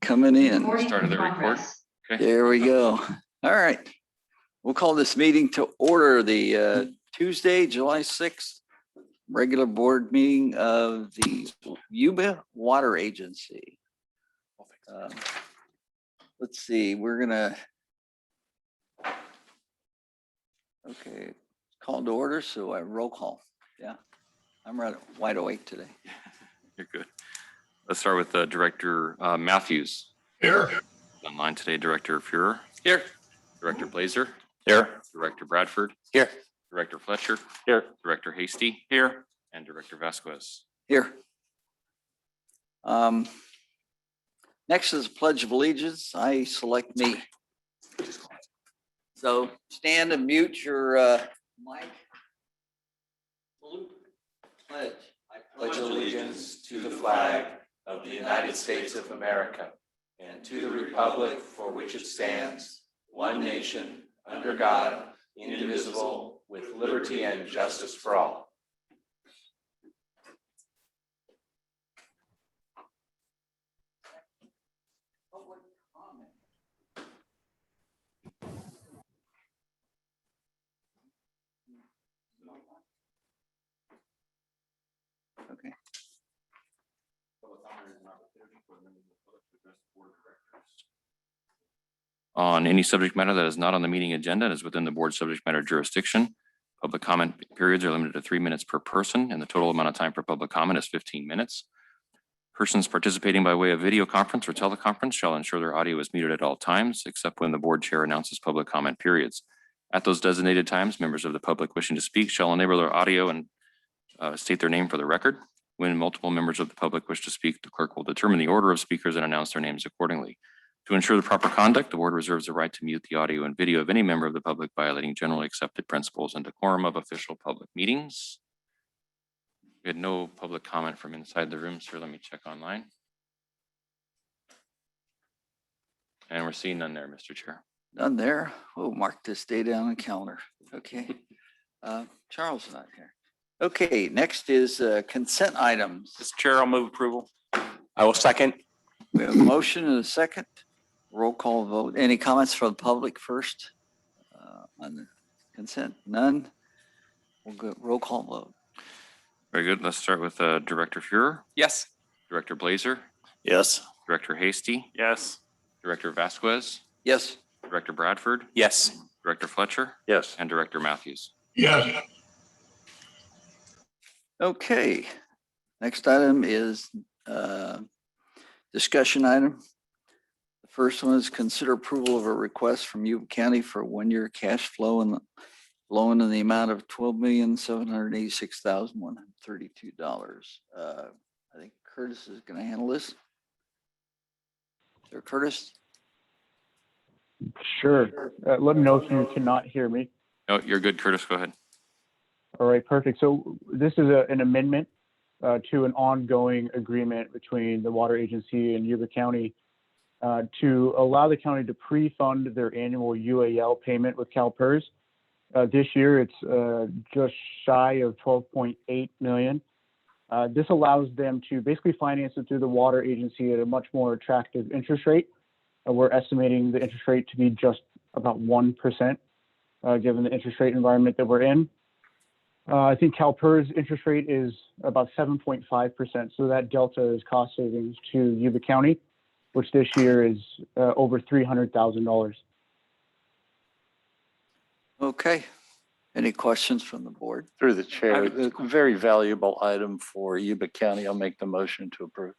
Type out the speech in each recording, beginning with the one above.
coming in. Started the record. Okay. There we go. All right. We'll call this meeting to order, the Tuesday, July 6th, regular board meeting of the Yuba Water Agency. Let's see, we're gonna, okay, call to order, so I roll call. Yeah, I'm right, wide awake today. You're good. Let's start with Director Matthews. Here. Online today, Director Fuhrer. Here. Director Blazer. Here. Director Bradford. Here. Director Fletcher. Here. Director Hasty. Here. And Director Vasquez. Here. Next is Pledge of Allegiance. I select me. So stand and mute your mic. Salute. Pledge. I Pledge allegiance to the flag of the United States of America and to the republic for which it stands, one nation, under God, indivisible, with liberty and justice for all. Public comment. Okay. On any subject matter that is not on the meeting agenda and is within the board's subject matter jurisdiction, public comment periods are limited to 3 minutes per person, and the total amount of time for public comment is 15 minutes. Persons participating by way of video conference or teleconference shall ensure their audio is muted at all times, except when the board chair announces public comment periods. At those designated times, members of the public wishing to speak shall enable their audio and state their name for the record. When multiple members of the public wish to speak, the clerk will determine the order of speakers and announce their names accordingly. To ensure the proper conduct, the board reserves the right to mute the audio and video of any member of the public violating generally accepted principles and decorum of official public meetings. We had no public comment from inside the room, sir. Let me check online. And we're seeing none there, Mr. Chair. None there. We'll mark this day down on the calendar. Okay. Charles is not here. Okay, next is consent items. Mr. Chair, I'll move approval. I will second. We have a motion and a second. Roll call vote. Any comments from the public first on the consent? None. We'll go roll call vote. Very good. Let's start with Director Fuhrer, Yes. Director Blazer, Yes. Director Hasty, Yes. Director Vasquez, Yes. Director Bradford, Yes. Director Fletcher, Yes. and Director Matthews. Yes. Okay. Next item is discussion item. The first one is consider approval of a request from Yuba County for 1-year cash flow and loan in the amount of $12,786,132. I think Curtis is going to handle this. Is there Curtis? Sure. Let me know if you cannot hear me. No, you're good, Curtis. Go ahead. All right, perfect. So this is an amendment to an ongoing agreement between the Water Agency and Yuba County to allow the county to pre-fund their annual UAL payment with CalPERS. This year, it's just shy of $12.8 million. This allows them to basically finance it through the Water Agency at a much more attractive interest rate. We're estimating the interest rate to be just about 1%, given the interest rate environment that we're in. I think CalPERS interest rate is about 7.5%. So that delta is cost savings to Yuba County, which this year is over $300,000. Okay. Any questions from the board? Through the chair, a very valuable item for Yuba County. I'll make the motion to approve.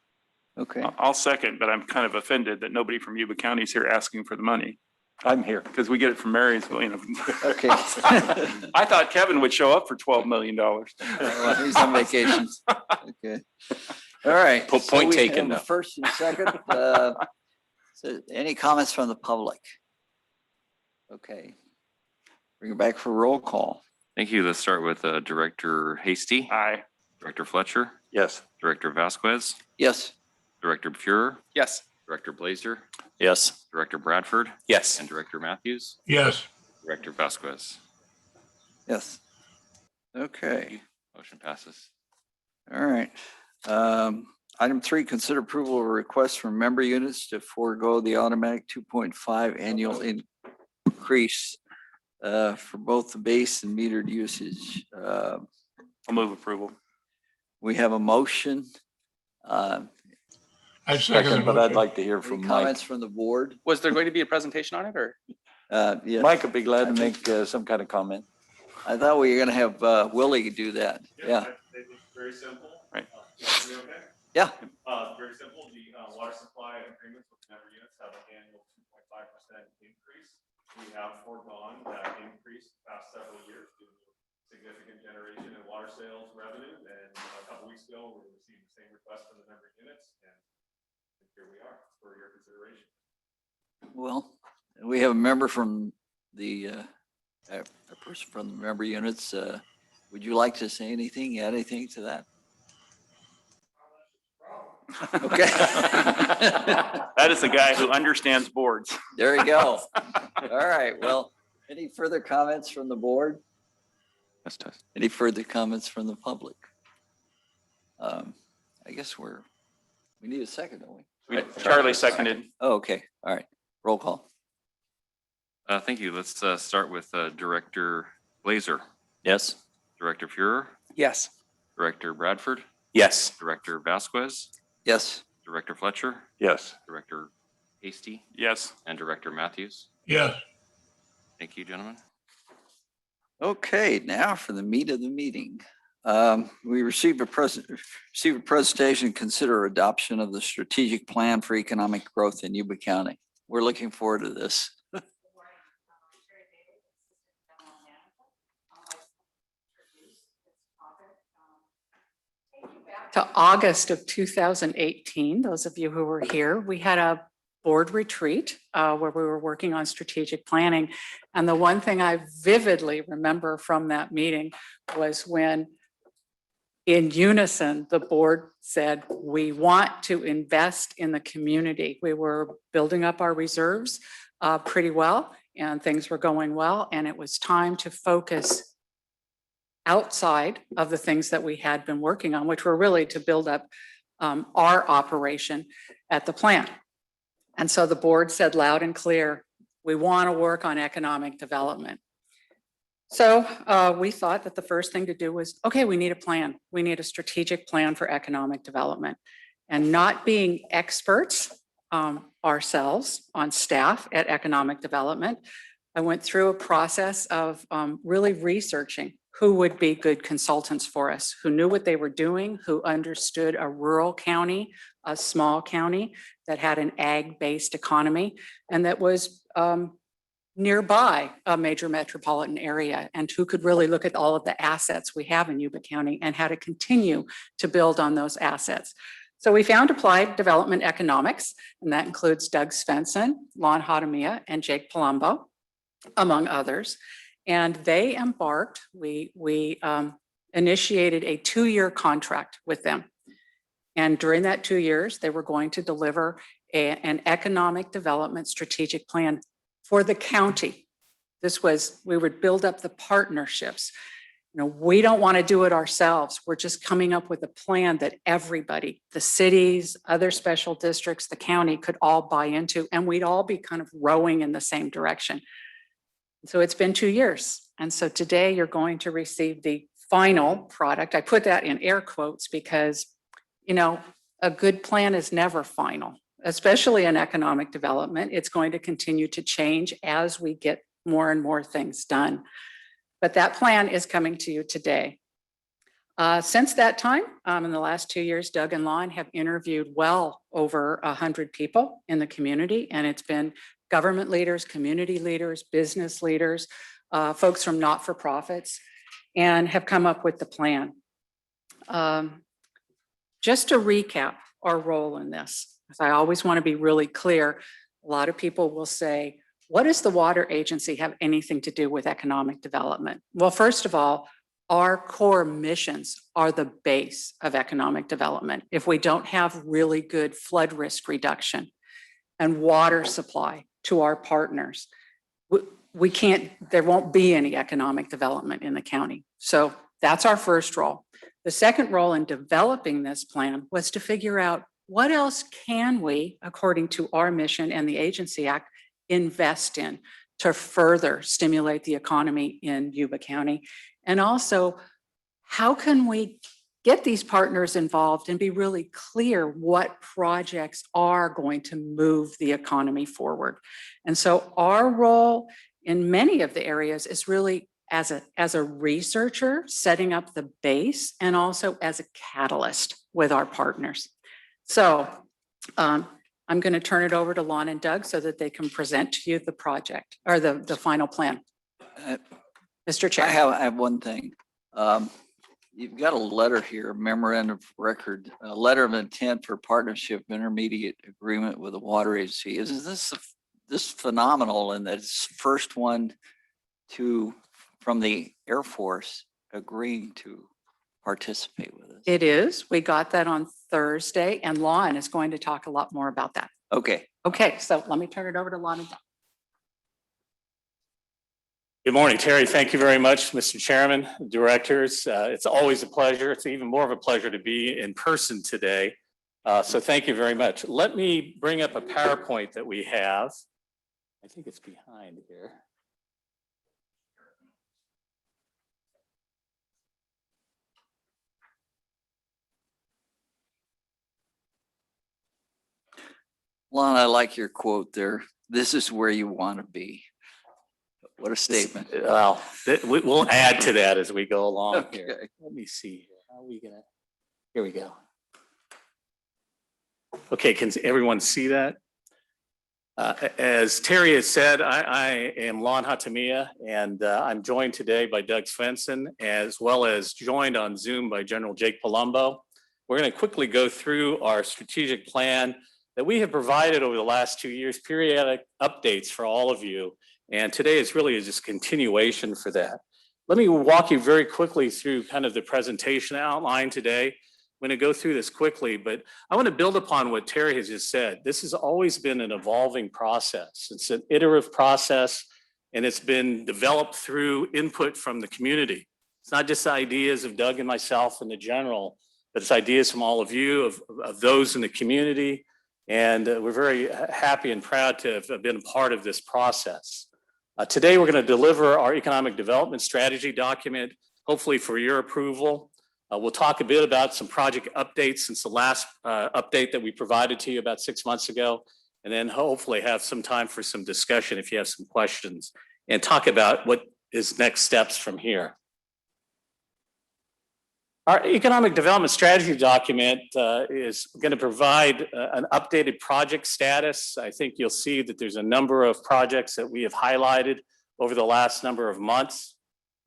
Okay. I'll second, but I'm kind of offended that nobody from Yuba County is here asking for the money I'm here. because we get it from Marysville. You know. Okay. I thought Kevin would show up for $12 million. Well, he's on vacations. Okay. All right. Point So we taken, have a though. first and second. So any comments from the public? Okay. Bring it back for roll call. Thank you. Let's start with Director Hasty, Aye. Director Fletcher, Yes. Director Vasquez, Yes. Director Fuhrer, Yes. Director Blazer, Yes. Director Bradford, Yes. and Director Matthews, Yes. Director Vasquez. Yes. Okay. Motion passes. All right. Item 3, consider approval of a request from member units to forego the automatic 2.5 annual increase for both the base and metered usage. I'll move approval. We have a motion. I second, but I'd like to hear Any from Mike. comments from the board? Was there going to be a presentation on it or? Yeah, Mike would be glad to make some kind of comment. I thought we were gonna have Willie do that. Yeah, Very simple. Right. You okay? yeah. Very simple. The water supply agreements with member units have an annual 2.5% increase. We have foregone that increase the past several years due to significant generation in water sales revenue. And a couple weeks ago, we received the same request from the member units, and here we are for your consideration. Well, we have a member from the, a person from the member units. Would you like to say anything, add anything to that? Okay. That is the guy who understands boards. There you go. All right, well, any further comments from the board? That's tough. Any further comments from the public? I guess we need a second, don't we? Charlie seconded. Oh, okay, all right, roll call. Thank you. Let's start with Director Blazer, Yes. Director Fuhrer, Yes. Director Bradford, Yes. Director Vasquez, Yes, Director Fletcher, Yes. Director Hasty, Yes. and Director Matthews. Yes. Thank you, gentlemen. okay, now for the meat of the meeting. We received a presentation, consider adoption of the strategic plan for economic growth in Yuba County. We're looking forward to this. To August of 2018, those of you who were here, we had a board retreat where we were working on strategic planning. And the one thing I vividly remember from that meeting was when in unison, the board said, we want to invest in the community. We were building up our reserves pretty well and things were going well. And it was time to focus outside of the things that we had been working on, which were really to build up our operation at the plant. And so the board said loud and clear, we want to work on economic development. So we thought that the first thing to do was, okay, we need a plan. We need a strategic plan for economic development. And not being experts ourselves on staff at economic development, I went through a process of really researching who would be good consultants for us, who knew what they were doing, who understood a rural county, a small county that had an ag-based economy, and that was nearby a major metropolitan area, and who could really look at all of the assets we have in Yuba County and how to continue to build on those assets. So we found Applied Development Economics, and that includes Doug Svensson, Lon Hadamia, and Jake Palumbo, among others. And they embarked, we initiated a 2-year contract with them. And during that 2 years, they were going to deliver an economic development strategic plan for the county. We would build up the partnerships. You know, we don't want to do it ourselves. We're just coming up with a plan that everybody, the cities, other special districts, the county could all buy into, and we'd all be kind of rowing in the same direction. So it's been 2 years. And so today you're going to receive the final product. I put that in air quotes because, you know, a good plan is never final, especially in economic development. It's going to continue to change as we get more and more things done. But that plan is coming to you today. Since that time, in the last 2 years, Doug and Lon have interviewed well over 100 people in the community, and it's been government leaders, community leaders, business leaders, folks from not-for-profits, and have come up with the plan. Just to recap our role in this, because I always want to be really clear, a lot of people will say, what does the water agency have anything to do with economic development? Well, first of all, our core missions are the base of economic development. If we don't have really good flood risk reduction and water supply to our partners, there won't be any economic development in the county. So that's our first role. The second role in developing this plan was to figure out what else can we, according to our mission and the Agency Act, invest in to further stimulate the economy in Yuba County? And also, how can we get these partners involved and be really clear what projects are going to move the economy forward? And so our role in many of the areas is really as a researcher, setting up the base, and also as a catalyst with our partners. So I'm going to turn it over to Lon and Doug so that they can present to you the project or the final plan. Mr. Chair. I have one thing. You've got a letter here, memorandum of record, a letter of intent for partnership intermediate agreement with the water agency. Isn't this phenomenal in that it's first one from the Air Force agreeing to participate with us? It is. We got that on Thursday, and Lon is going to talk a lot more about that. Okay. Okay, so let me turn it over to Lon and Doug. Good morning, Terry. Thank you very much, Mr. Chairman, directors. It's always a pleasure. It's even more of a pleasure to be in person today. So thank you very much. Let me bring up a PowerPoint that we have. I think it's behind here. Lon, I like your quote there. This is where you want to be. What a statement. Well, we'll add to that as we go along here. Okay. Let me see here. How are we gonna? Here we go. Okay, can everyone see that? As Terry has said, I am Lon Hatamiya, and I'm joined today by Doug Svensson, as well as joined on Zoom by General Jake Palumbo. We're going to quickly go through our strategic plan that we have provided over the last 2 years, periodic updates for all of you. And today is really just continuation for that. Let me walk you very quickly through kind of the presentation outline today. I'm going to go through this quickly, but I want to build upon what Terry has just said. This has always been an evolving process. It's an iterative process, and it's been developed through input from the community. It's not just ideas of Doug and myself and the general, but it's ideas from all of you, of those in the community. And we're very happy and proud to have been a part of this process. Today, we're going to deliver our economic development strategy document, hopefully for your approval. We'll talk a bit about some project updates since the last update that we provided to you about 6 months ago, and then hopefully have some time for some discussion if you have some questions, and talk about what is next steps from here. Our economic development strategy document is going to provide an updated project status. I think you'll see that there's a number of projects that we have highlighted over the last number of months.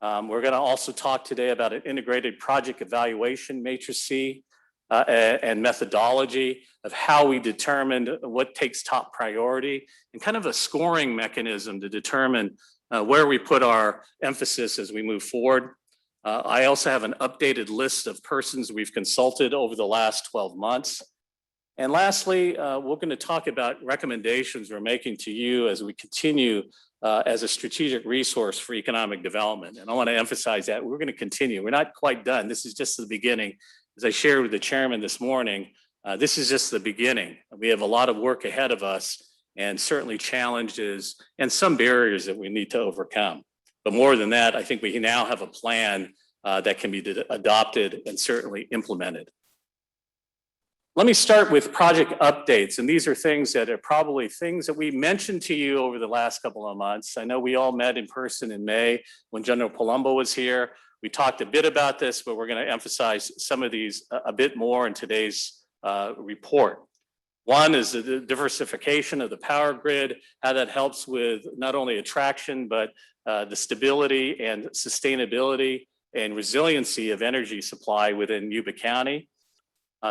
We're going to also talk today about an integrated project evaluation matrix and methodology of how we determine what takes top priority, and kind of a scoring mechanism to determine where we put our emphasis as we move forward. I also have an updated list of persons we've consulted over the last 12 months. And lastly, we're going to talk about recommendations we're making to you as we continue as a strategic resource for economic development. And I want to emphasize that we're going to continue. We're not quite done. This is just the beginning. As I shared with the chairman this morning, this is just the beginning. We have a lot of work ahead of us, and certainly challenges and some barriers that we need to overcome. But more than that, I think we now have a plan that can be adopted and certainly implemented. Let me start with project updates. And these are things that are probably things that we mentioned to you over the last couple of months. I know we all met in person in May when General Palumbo was here. We talked a bit about this, but we're going to emphasize some of these a bit more in today's report. One is the diversification of the power grid, how that helps with not only attraction, but the stability and sustainability and resiliency of energy supply within Yuba County.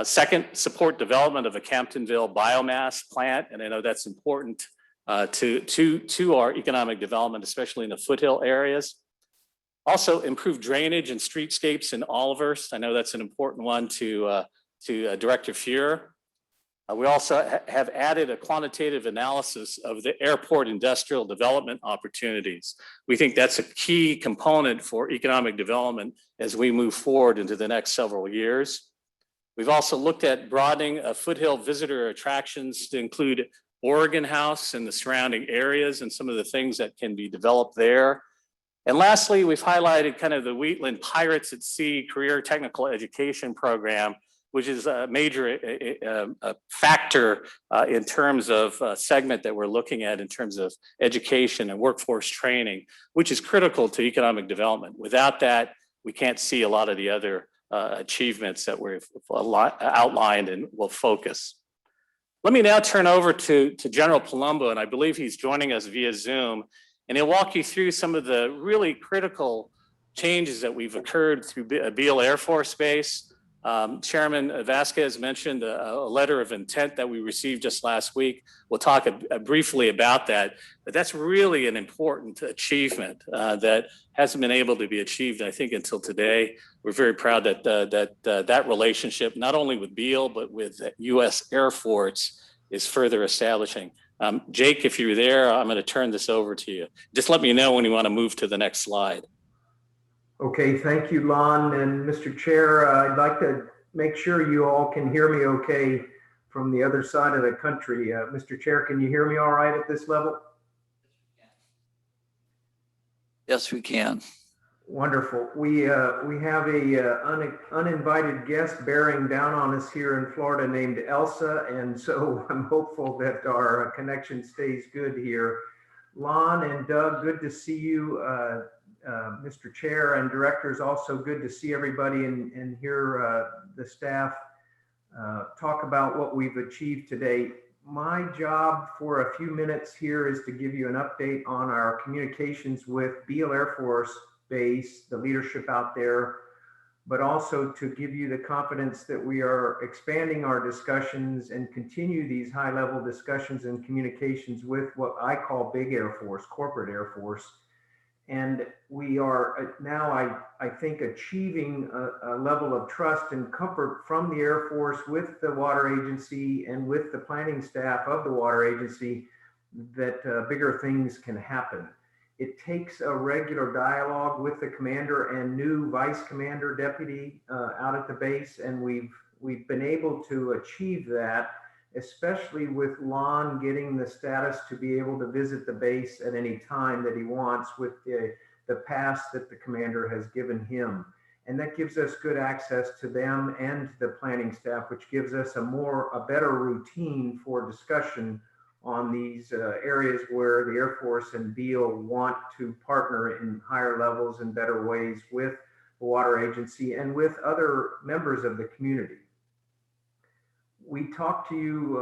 Second, support development of a Camptonville biomass plant, and I know that's important to our economic development, especially in the foothill areas. Also, improve drainage and streetscapes in Olivehurst. I know that's an important one to Director Fuhrer. We also have added a quantitative analysis of the airport industrial development opportunities. We think that's a key component for economic development as we move forward into the next several years. We've also looked at broadening foothill visitor attractions to include Oregon House and the surrounding areas and some of the things that can be developed there. And lastly, we've highlighted kind of the Wheatland Pirates at Sea Career Technical Education Program, which is a major factor in terms of segment that we're looking at in terms of education and workforce training, which is critical to economic development. Without that, we can't see a lot of the other achievements that we've outlined and will focus. Let me now turn over to General Palumbo, and I believe he's joining us via Zoom, and he'll walk you through some of the really critical changes that we've occurred through Beale Air Force Base. Chairman Vasquez mentioned a letter of intent that we received just last week. We'll talk briefly about that, but that's really an important achievement that hasn't been able to be achieved, I think, until today. We're very proud that that relationship, not only with Beale, but with the U.S. Air Force, is further establishing. Jake, if you're there, I'm going to turn this over to you. Just let me know when you want to move to the next slide. Okay, thank you, Lon. And Mr. Chair, I'd like to make sure you all can hear me okay from the other side of the country. Mr. Chair, can you hear me all right at this level? Yes, we can. Wonderful. We have a uninvited guest bearing down on us here in Florida named Elsa, and so I'm hopeful that our connection stays good here. Lon and Doug, good to see you. Mr. Chair and directors, also good to see everybody and hear the staff talk about what we've achieved today. My job for a few minutes here is to give you an update on our communications with Beale Air Force Base, the leadership out there, but also to give you the confidence that we are expanding our discussions and continue these high-level discussions and communications with what I call Big Air Force, corporate Air Force. And we are now, I think, achieving a level of trust and comfort from the Air Force with the water agency and with the planning staff of the water agency that bigger things can happen. It takes a regular dialogue with the commander and new vice commander deputy out at the base, and we've been able to achieve that, especially with Lon getting the status to be able to visit the base at any time that he wants with the pass that the commander has given him. And that gives us good access to them and the planning staff, which gives us a better routine for discussion on these areas where the Air Force and Beale want to partner in higher levels and better ways with the water agency and with other members of the community. We talked to you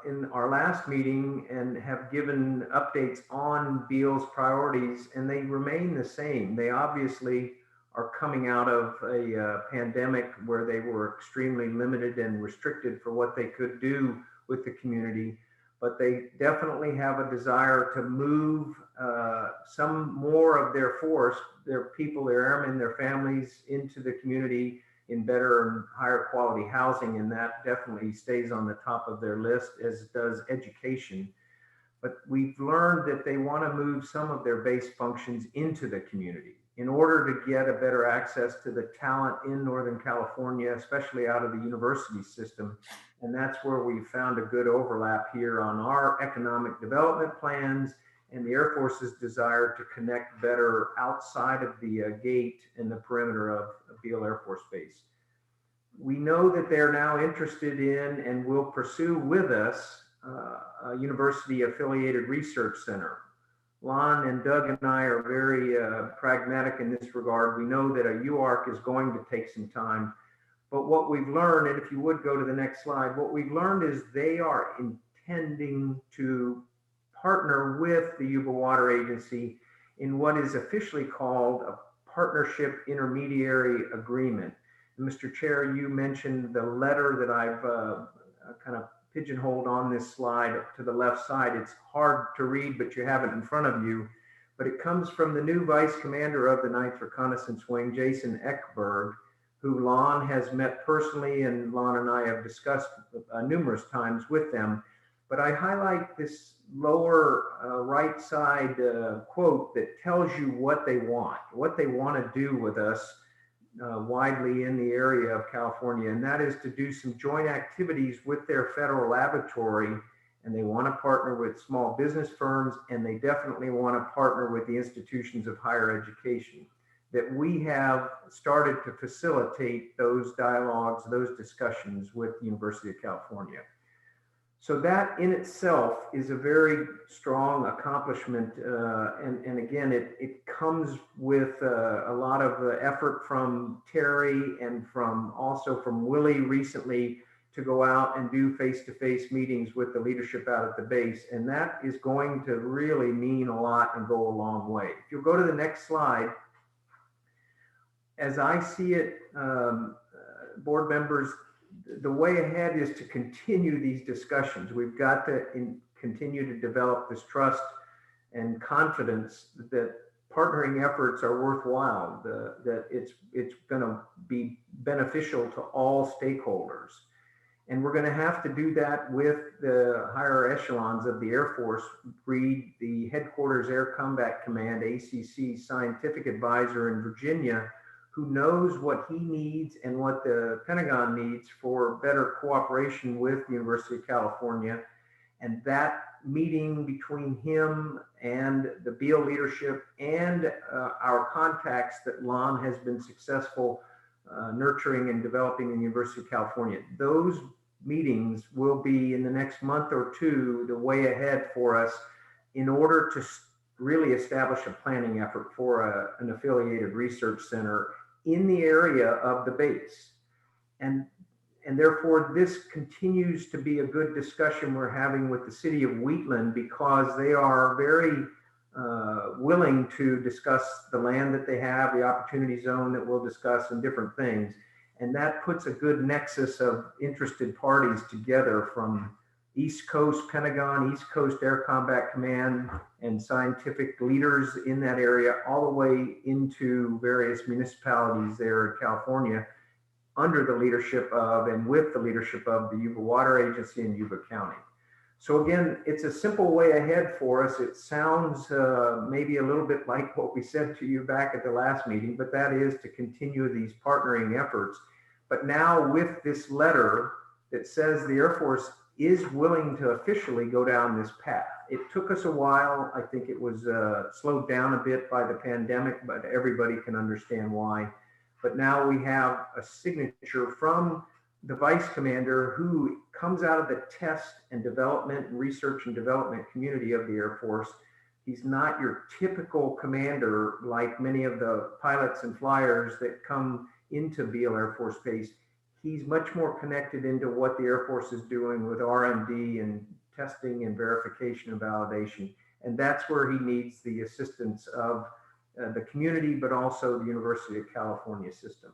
in our last meeting and have given updates on Beale's priorities, and they remain the same. They obviously are coming out of a pandemic where they were extremely limited and restricted for what they could do with the community, but they definitely have a desire to move some more of their force, their people, their airmen, their families into the community in better and higher quality housing, and that definitely stays on the top of their list, as does education. But we've learned that they want to move some of their base functions into the community in order to get a better access to the talent in Northern California, especially out of the university system. And that's where we found a good overlap here on our economic development plans and the Air Force's desire to connect better outside of the gate and the perimeter of Beale Air Force Base. We know that they're now interested in and will pursue with us a university affiliated research center. Lon and Doug and I are very pragmatic in this regard. We know that a UARC is going to take some time, but what we've learned, and if you would go to the next slide, what we've learned is they are intending to partner with the Yuba Water Agency in what is officially called a partnership intermediary agreement. And Mr. Chair, you mentioned the letter that I've kind of pigeonholed on this slide to the left side. It's hard to read, but you have it in front of you. But it comes from the new Vice Commander of the 9th Reconnaissance Wing, Jason Eckberg, who Lon has met personally, and Lon and I have discussed numerous times with them. But I highlight this lower right side quote that tells you what they want to do with us widely in the area of California, and that is to do some joint activities with their federal laboratory. And they want to partner with small business firms, and they definitely want to partner with the institutions of higher education. That we have started to facilitate those dialogues, those discussions with the University of California. So that in itself is a very strong accomplishment. And again, it comes with a lot of effort from Terry and also from Willie recently to go out and do face-to-face meetings with the leadership out at the base. And that is going to really mean a lot and go a long way. If you'll go to the next slide, as I see it, board members, the way ahead is to continue these discussions. We've got to continue to develop this trust and confidence that partnering efforts are worthwhile, that it's going to be beneficial to all stakeholders. And we're going to have to do that with the higher echelons of the Air Force. Read the Headquarters Air Combat Command, ACC scientific advisor in Virginia, who knows what he needs and what the Pentagon needs for better cooperation with the University of California. And that meeting between him and the Beale leadership and our contacts that Lon has been successful nurturing and developing in the University of California, those meetings will be in the next month or two the way ahead for us in order to really establish a planning effort for an affiliated research center in the area of the base. And therefore, this continues to be a good discussion we're having with the city of Wheatland, because they are very willing to discuss the land that they have, the opportunity zone that we'll discuss, and different things. And that puts a good nexus of interested parties together, from East Coast Pentagon, East Coast Air Combat Command, and scientific leaders in that area, all the way into various municipalities there in California, under the leadership of and with the leadership of the Yuba Water Agency and Yuba County. So again, it's a simple way ahead for us. It sounds maybe a little bit like what we said to you back at the last meeting, but that is to continue these partnering efforts. But now with this letter that says the Air Force is willing to officially go down this path. It took us a while. I think it was slowed down a bit by the pandemic, but everybody can understand why. But now we have a signature from the vice commander, who comes out of the test and development and research and development community of the Air Force. He's not your typical commander like many of the pilots and flyers that come into Beale Air Force Base. He's much more connected into what the Air Force is doing with R&D and testing and verification and validation. And that's where he needs the assistance of the community, but also the University of California system.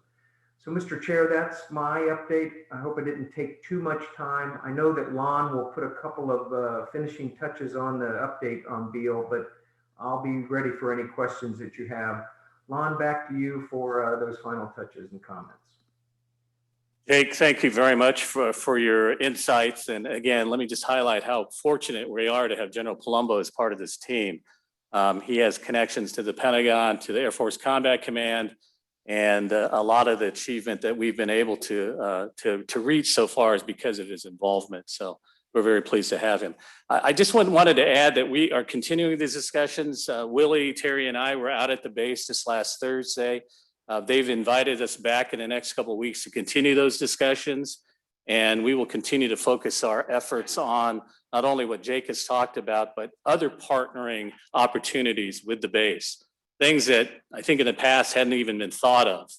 So, Mr. Chair, that's my update. I hope it didn't take too much time. I know that Lon will put a couple of finishing touches on the update on Beale, but I'll be ready for any questions that you have. Lon, back to you for those final touches and comments. Jake, thank you very much for your insights. And again, let me just highlight how fortunate we are to have General Palumbo as part of this team. He has connections to the Pentagon, to the Air Force Combat Command, and a lot of the achievement that we've been able to reach so far is because of his involvement. So we're very pleased to have him. I just wanted to add that we are continuing these discussions. Willie, Terry, and I were out at the base this last Thursday. They've invited us back in the next couple of weeks to continue those discussions. And we will continue to focus our efforts on not only what Jake has talked about, but other partnering opportunities with the base. Things that I think in the past hadn't even been thought of.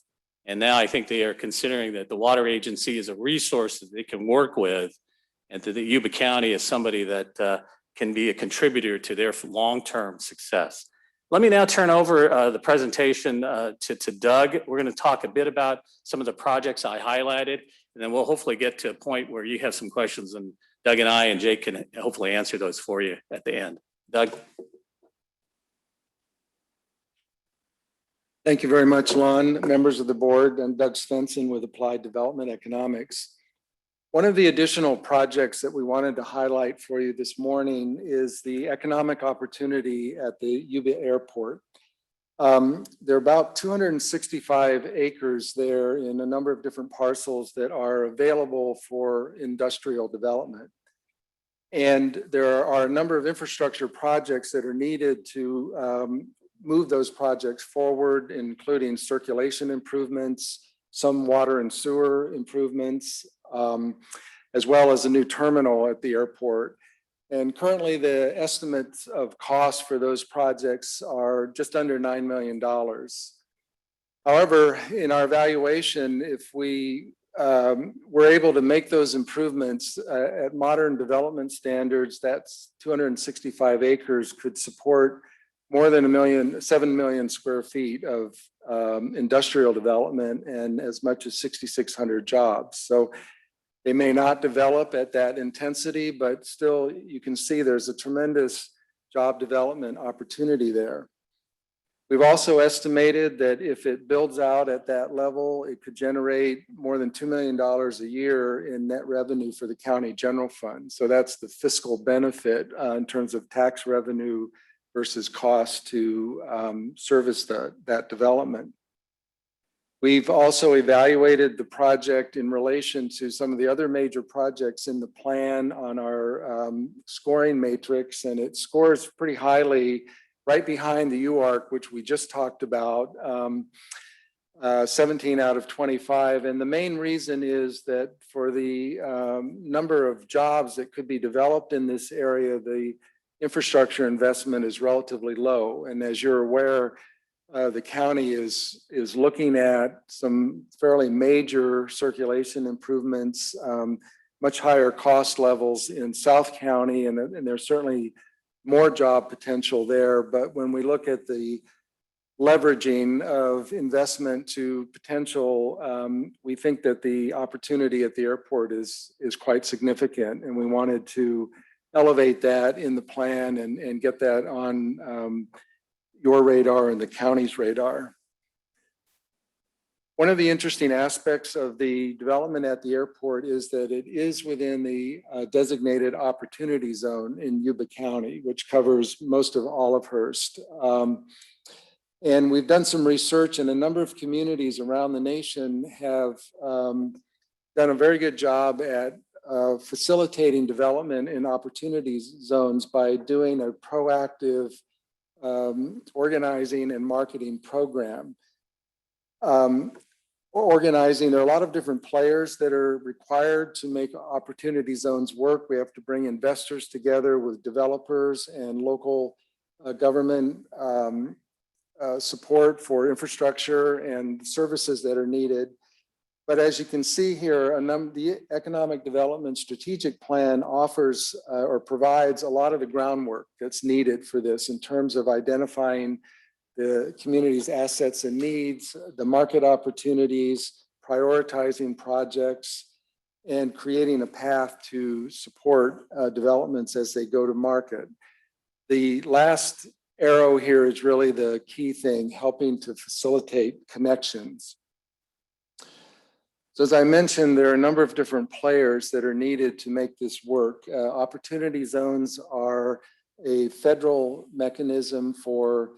And now I think they are considering that the water agency is a resource that they can work with, and that the Yuba County is somebody that can be a contributor to their long-term success. Let me now turn over the presentation to Doug. We're going to talk a bit about some of the projects I highlighted, and then we'll hopefully get to a point where you have some questions, and Doug and I and Jake can hopefully answer those for you at the end. Doug? Thank you very much, Lon, members of the board. I'm Doug Svensson with Applied Development Economics. One of the additional projects that we wanted to highlight for you this morning is the economic opportunity at the Yuba Airport. There are about 265 acres there in a number of different parcels that are available for industrial development. And there are a number of infrastructure projects that are needed to move those projects forward, including circulation improvements, some water and sewer improvements, as well as a new terminal at the airport. And currently the estimates of costs for those projects are just under $9 million. However, in our evaluation, if we were able to make those improvements at modern development standards, that's 265 acres could support more than 7 million square feet of industrial development and as much as 6,600 jobs. So they may not develop at that intensity, but still you can see there's a tremendous job development opportunity there. We've also estimated that if it builds out at that level, it could generate more than $2 million a year in net revenue for the county general fund. So that's the fiscal benefit in terms of tax revenue versus cost to service that development. We've also evaluated the project in relation to some of the other major projects in the plan on our scoring matrix, and it scores pretty highly right behind the UARC, which we just talked about, 17 out of 25. And the main reason is that for the number of jobs that could be developed in this area, the infrastructure investment is relatively low. And as you're aware, the county is looking at some fairly major circulation improvements, much higher cost levels in South County, and there's certainly more job potential there. But when we look at the leveraging of investment to potential, we think that the opportunity at the airport is quite significant, and we wanted to elevate that in the plan and get that on your radar and the county's radar. One of the interesting aspects of the development at the airport is that it is within the designated opportunity zone in Yuba County, which covers most of Olivehurst. And we've done some research, and a number of communities around the nation have done a very good job at facilitating development in opportunity zones by doing a proactive organizing and marketing program. Organizing, there are a lot of different players that are required to make opportunity zones work. We have to bring investors together with developers and local government support for infrastructure and services that are needed. But as you can see here, the Economic Development Strategic Plan offers or provides a lot of the groundwork that's needed for this in terms of identifying the community's assets and needs, the market opportunities, prioritizing projects, and creating a path to support developments as they go to market. The last arrow here is really the key thing, helping to facilitate connections. So as I mentioned, there are a number of different players that are needed to make this work. Opportunity zones are a federal mechanism for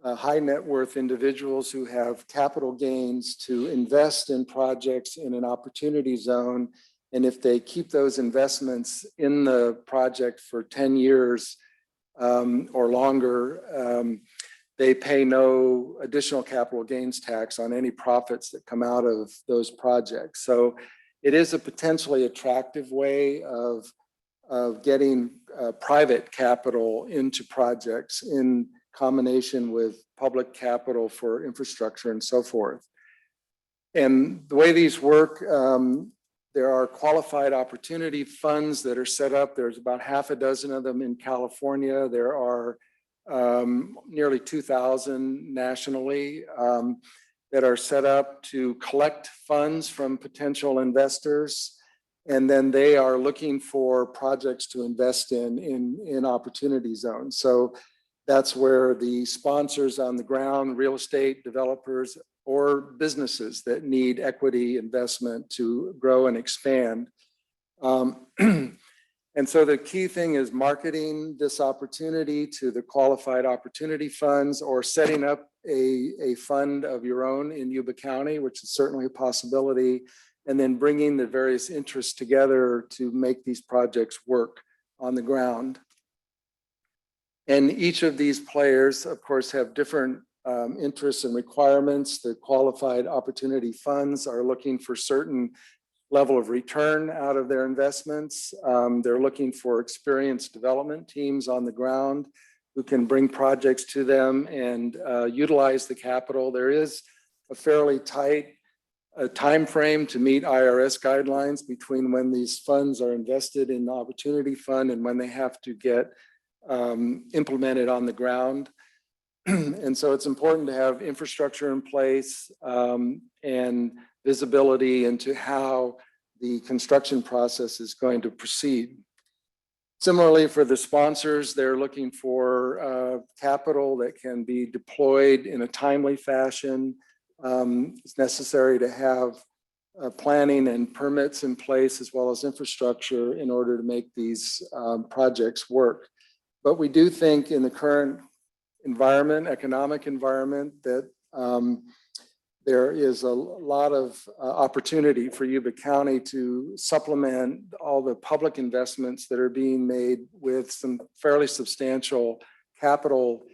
high net worth individuals who have capital gains to invest in projects in an opportunity zone. And if they keep those investments in the project for 10 years or longer, they pay no additional capital gains tax on any profits that come out of those projects. So it is a potentially attractive way of getting private capital into projects in combination with public capital for infrastructure and so forth. And the way these work, there are qualified opportunity funds that are set up. There's about half a dozen of them in California. There are nearly 2,000 nationally that are set up to collect funds from potential investors. And then they are looking for projects to invest in opportunity zones. So That's where the sponsors on the ground, real estate developers, or businesses that need equity investment to grow and expand. And so the key thing is marketing this opportunity to the qualified opportunity funds, or setting up a fund of your own in Yuba County, which is certainly a possibility, and then bringing the various interests together to make these projects work on the ground. And each of these players, of course, have different interests and requirements. The qualified opportunity funds are looking for certain level of return out of their investments. They're looking for experienced development teams on the ground who can bring projects to them and utilize the capital. There is a fairly tight time frame to meet IRS guidelines between when these funds are invested in the opportunity fund and when they have to get implemented on the ground. And so it's important to have infrastructure in place and visibility into how the construction process is going to proceed. Similarly, for the sponsors, they're looking for capital that can be deployed in a timely fashion. It's necessary to have planning and permits in place, as well as infrastructure, in order to make these projects work. But we do think in the current environment, economic environment, that there is a lot of opportunity for Yuba County to supplement all the public investments that are being made with some fairly substantial capital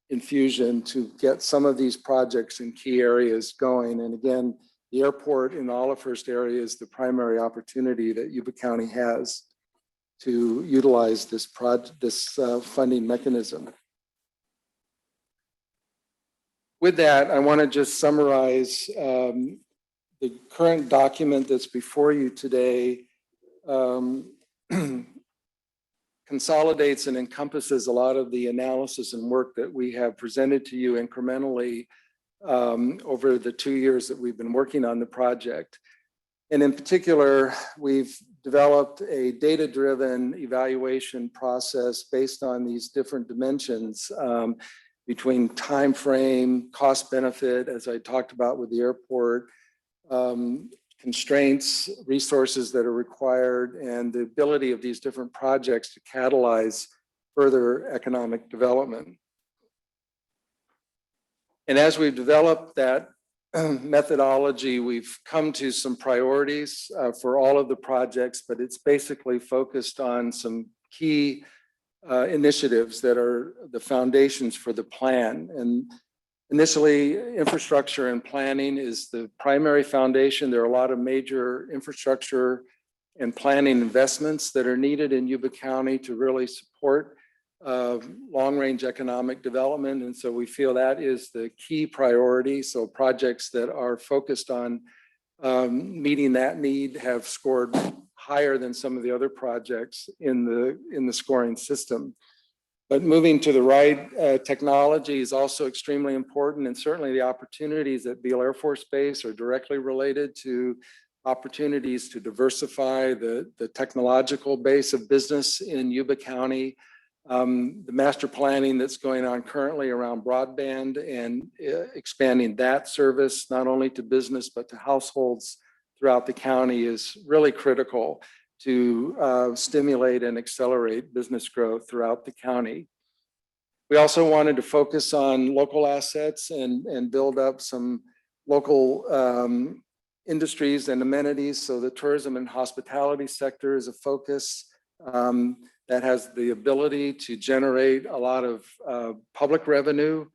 infusion to get some of these projects in key areas going. And again, the airport in the Olivehurst area is the primary opportunity that Yuba County has to utilize this funding mechanism. With that, I want to just summarize the current document that's before you today. Consolidates and encompasses a lot of the analysis and work that we have presented to you incrementally over the 2 years that we've been working on the project. And in particular, we've developed a data-driven evaluation process based on these different dimensions between time frame, cost benefit, as I talked about with the airport, constraints, resources that are required, and the ability of these different projects to catalyze further economic development. And as we've developed that methodology, we've come to some priorities for all of the projects, but it's basically focused on some key initiatives that are the foundations for the plan. And initially, infrastructure and planning is the primary foundation. There are a lot of major infrastructure and planning investments that are needed in Yuba County to really support long-range economic development. And so we feel that is the key priority. So projects that are focused on meeting that need have scored higher than some of the other projects in the scoring system. But moving to the right, technology is also extremely important, and certainly the opportunities at Beale Air Force Base are directly related to opportunities to diversify the technological base of business in Yuba County. The master planning that's going on currently around broadband and expanding that service not only to business but to households throughout the county is really critical to stimulate and accelerate business growth throughout the county. We also wanted to focus on local assets and build up some local industries and amenities. So the tourism and hospitality sector is a focus that has the ability to generate a lot of public revenue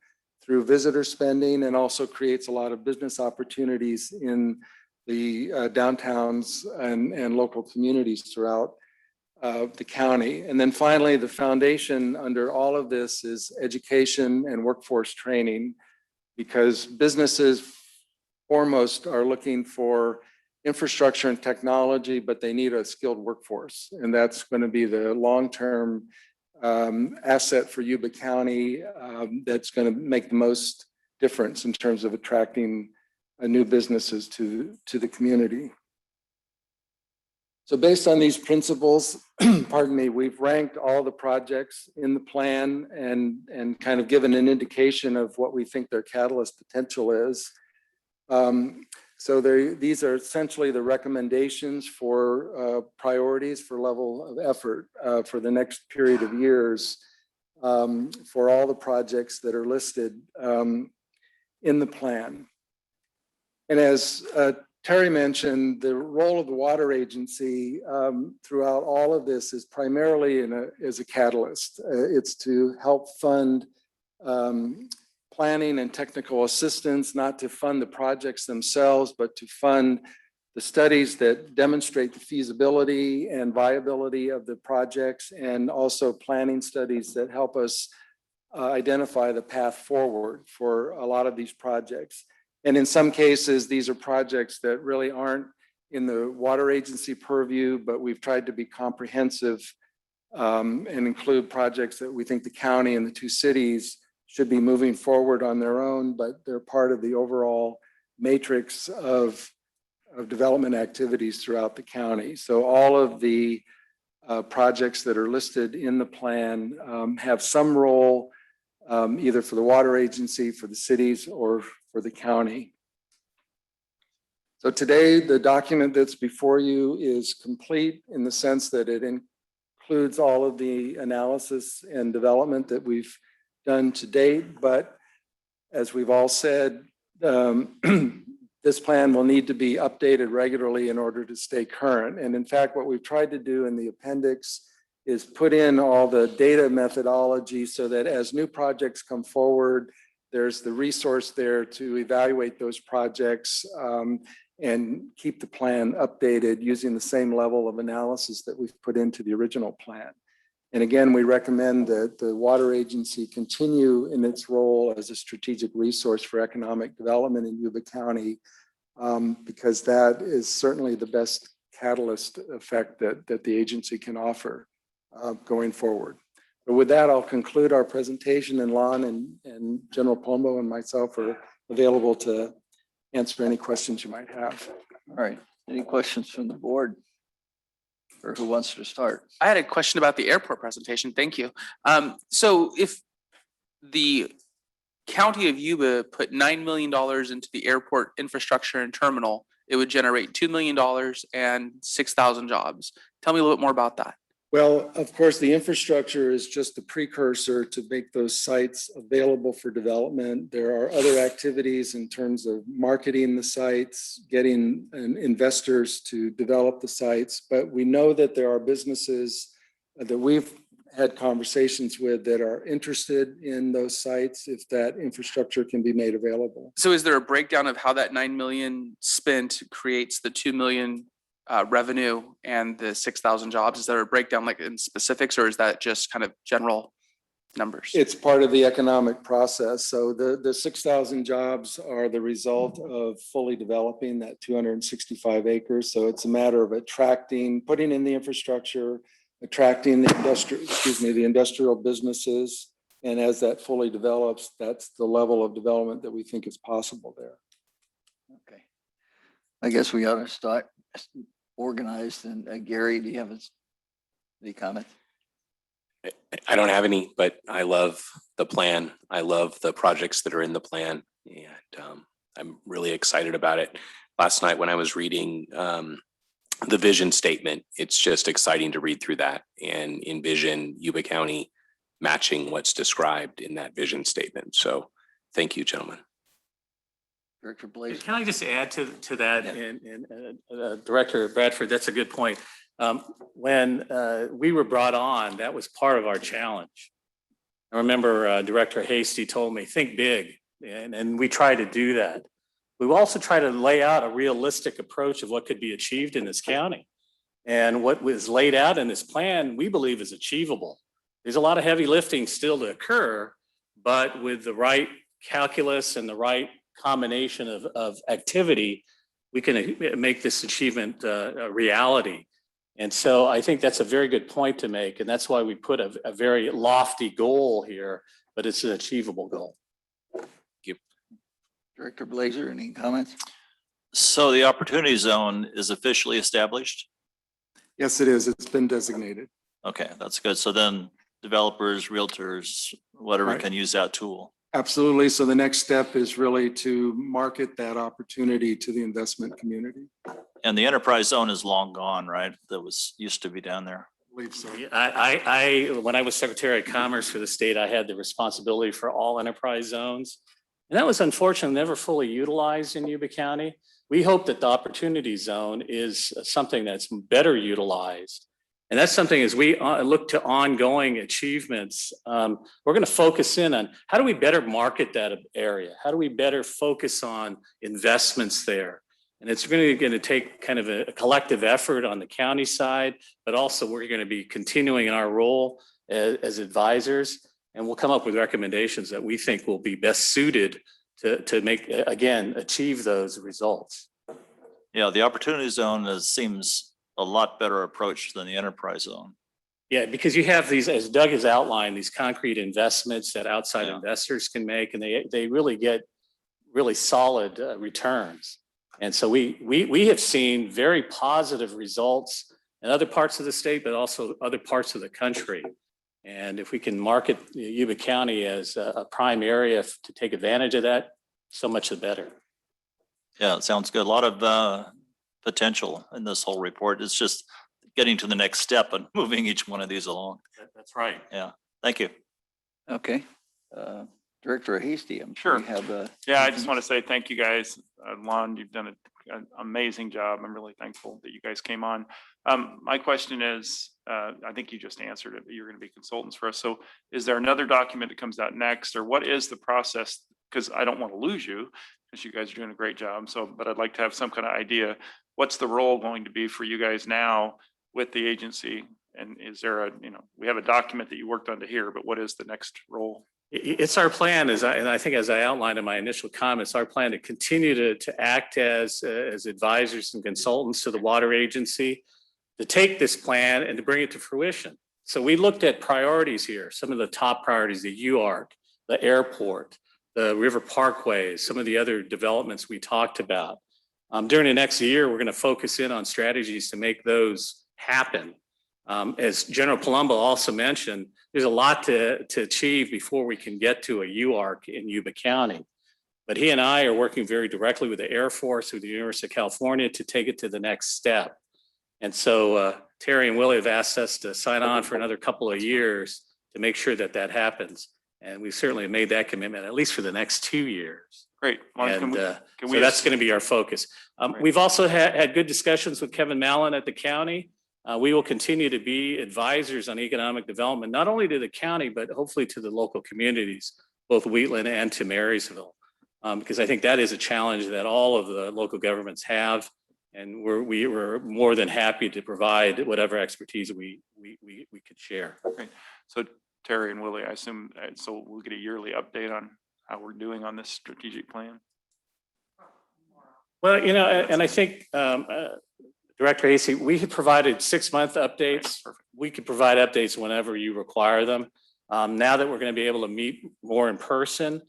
through visitor spending, and also creates a lot of business opportunities in the downtowns and local communities throughout the county. And then finally, the foundation under all of this is education and workforce training, because businesses foremost are looking for infrastructure and technology, but they need a skilled workforce. And that's going to be the long-term asset for Yuba County that's going to make the most difference in terms of attracting new businesses to the community. So based on these principles, pardon me, we've ranked all the projects in the plan and kind of given an indication of what we think their catalyst potential is. So these are essentially the recommendations for priorities for level of effort for the next period of years for all the projects that are listed in the plan. And as Terry mentioned, the role of the water agency throughout all of this is primarily as a catalyst. It's to help fund planning and technical assistance, not to fund the projects themselves, but to fund the studies that demonstrate the feasibility and viability of the projects, and also planning studies that help us identify the path forward for a lot of these projects. And in some cases, these are projects that really aren't in the water agency purview, but we've tried to be comprehensive and include projects that we think the county and the two cities should be moving forward on their own, but they're part of the overall matrix of development activities throughout the county. So all of the projects that are listed in the plan have some role either for the water agency, for the cities, or for the county. So today, the document that's before you is complete in the sense that it includes all of the analysis and development that we've done to date. But as we've all said, this plan will need to be updated regularly in order to stay current. And in fact, what we've tried to do in the appendix is put in all the data methodology so that as new projects come forward, there's the resource there to evaluate those projects and keep the plan updated using the same level of analysis that we've put into the original plan. And again, we recommend that the water agency continue in its role as a strategic resource for economic development in Yuba County, because that is certainly the best catalyst effect that the agency can offer going forward. But with that, I'll conclude our presentation, and Lon and General Pombo and myself are available to answer any questions you might have. All right. Any questions from the board? Or who wants to start? I had a question about the airport presentation. Thank you. So if the county of Yuba put $9 million into the airport infrastructure and terminal, it would generate $2 million and 6,000 jobs. Tell me a little bit more about that. Well, of course, the infrastructure is just a precursor to make those sites available for development. There are other activities in terms of marketing the sites, getting investors to develop the sites. But we know that there are businesses that we've had conversations with that are interested in those sites if that infrastructure can be made available. So is there a breakdown of how that 9 million spent creates the 2 million revenue and the 6,000 jobs? Is there a breakdown like in specifics, or is that just kind of general numbers? It's part of the economic process. So the 6,000 jobs are the result of fully developing that 265 acres. So it's a matter of putting in the infrastructure, attracting the industrial businesses. And as that fully develops, that's the level of development that we think is possible there. Okay. I guess we ought to start organized. And Gary, do you have any comment? I don't have any, but I love the plan. I love the projects that are in the plan, and I'm really excited about it. Last night when I was reading the vision statement, it's just exciting to read through that and envision Yuba County matching what's described in that vision statement. So thank you, gentlemen. Director Blaze. Can I just add to that? And Director Bradford, that's a good point. When we were brought on, that was part of our challenge. I remember Director Hasty told me, think big, and we try to do that. We also try to lay out a realistic approach of what could be achieved in this county. And what was laid out in this plan, we believe is achievable. There's a lot of heavy lifting still to occur, but with the right calculus and the right combination of activity, we can make this achievement a reality. And so I think that's a very good point to make. And that's why we put a very lofty goal here, but it's an achievable goal. Thank you. Director Blazer, any comments? So the opportunity zone is officially established? Yes, it is. It's been designated. Okay, that's good. So then developers, realtors, whatever Right. can use that tool. Absolutely. So the next step is really to market that opportunity to the investment community. And the enterprise zone is long gone, right? That used to be down there. I believe so. When I was Secretary of Commerce for the state, I had the responsibility for all enterprise zones. And that was unfortunately never fully utilized in Yuba County. We hope that the opportunity zone is something that's better utilized. And that's something as we look to ongoing achievements, we're going to focus in on how do we better market that area? How do we better focus on investments there? And it's really going to take kind of a collective effort on the county side, but also we're going to be continuing in our role as advisors. And we'll come up with recommendations that we think will be best suited to make, again, achieve those results. Yeah, the opportunity zone seems a lot better approach than the enterprise zone. Yeah, because you have these, as Doug has outlined, these concrete investments that outside Yeah. investors can make, and they really get really solid returns. And so we have seen very positive results in other parts of the state, but also other parts of the country. And if we can market Yuba County as a prime area to take advantage of that, so much the better. Yeah, it sounds good. A lot of potential in this whole report. It's just getting to the next step and moving each one of these along. That's right. Yeah, thank you. Okay. Director Hasty, I'm Sure. sure you have. Yeah, I just want to say thank you guys. Lon, you've done an amazing job. I'm really thankful that you guys came on. My question is, I think you just answered it, but you're going to be consultants for us. So is there another document that comes out next, or what is the process? Because I don't want to lose you, because you guys are doing a great job. So, but I'd like to have some kind of idea. What's the role going to be for you guys now with the agency? And is there we have a document that you worked on to here, but what is the next role? It's our plan, and I think as I outlined in my initial comments, our plan to continue to act as advisors and consultants to the water agency, to take this plan and to bring it to fruition. So we looked at priorities here, some of the top priorities, the UARC, the airport, the river parkways, some of the other developments we talked about. During the next year, we're going to focus in on strategies to make those happen. As General Palumbo also mentioned, there's a lot to achieve before we can get to a UARC in Yuba County. But he and I are working very directly with the Air Force, with the University of California to take it to the next step. And so Terry and Willie have asked us to sign on for another couple of years to make sure that that happens. And we certainly made that commitment, at least for the next 2 years. Great. Well, And can so we that's going to be our focus. We've also had good discussions with Kevin Mallon at the county. We will continue to be advisors on economic development, not only to the county, but hopefully to the local communities, both Wheatland and to Marysville. Because I think that is a challenge that all of the local governments have. And we're more than happy to provide whatever expertise we could share. Great. So Terry and Willie, I assume, so we'll get a yearly update on how we're doing on this strategic plan? Well, and I think Director Hasty, we had provided 6-month updates. We could provide updates whenever you require them. Now that we're going to be able to meet more in person,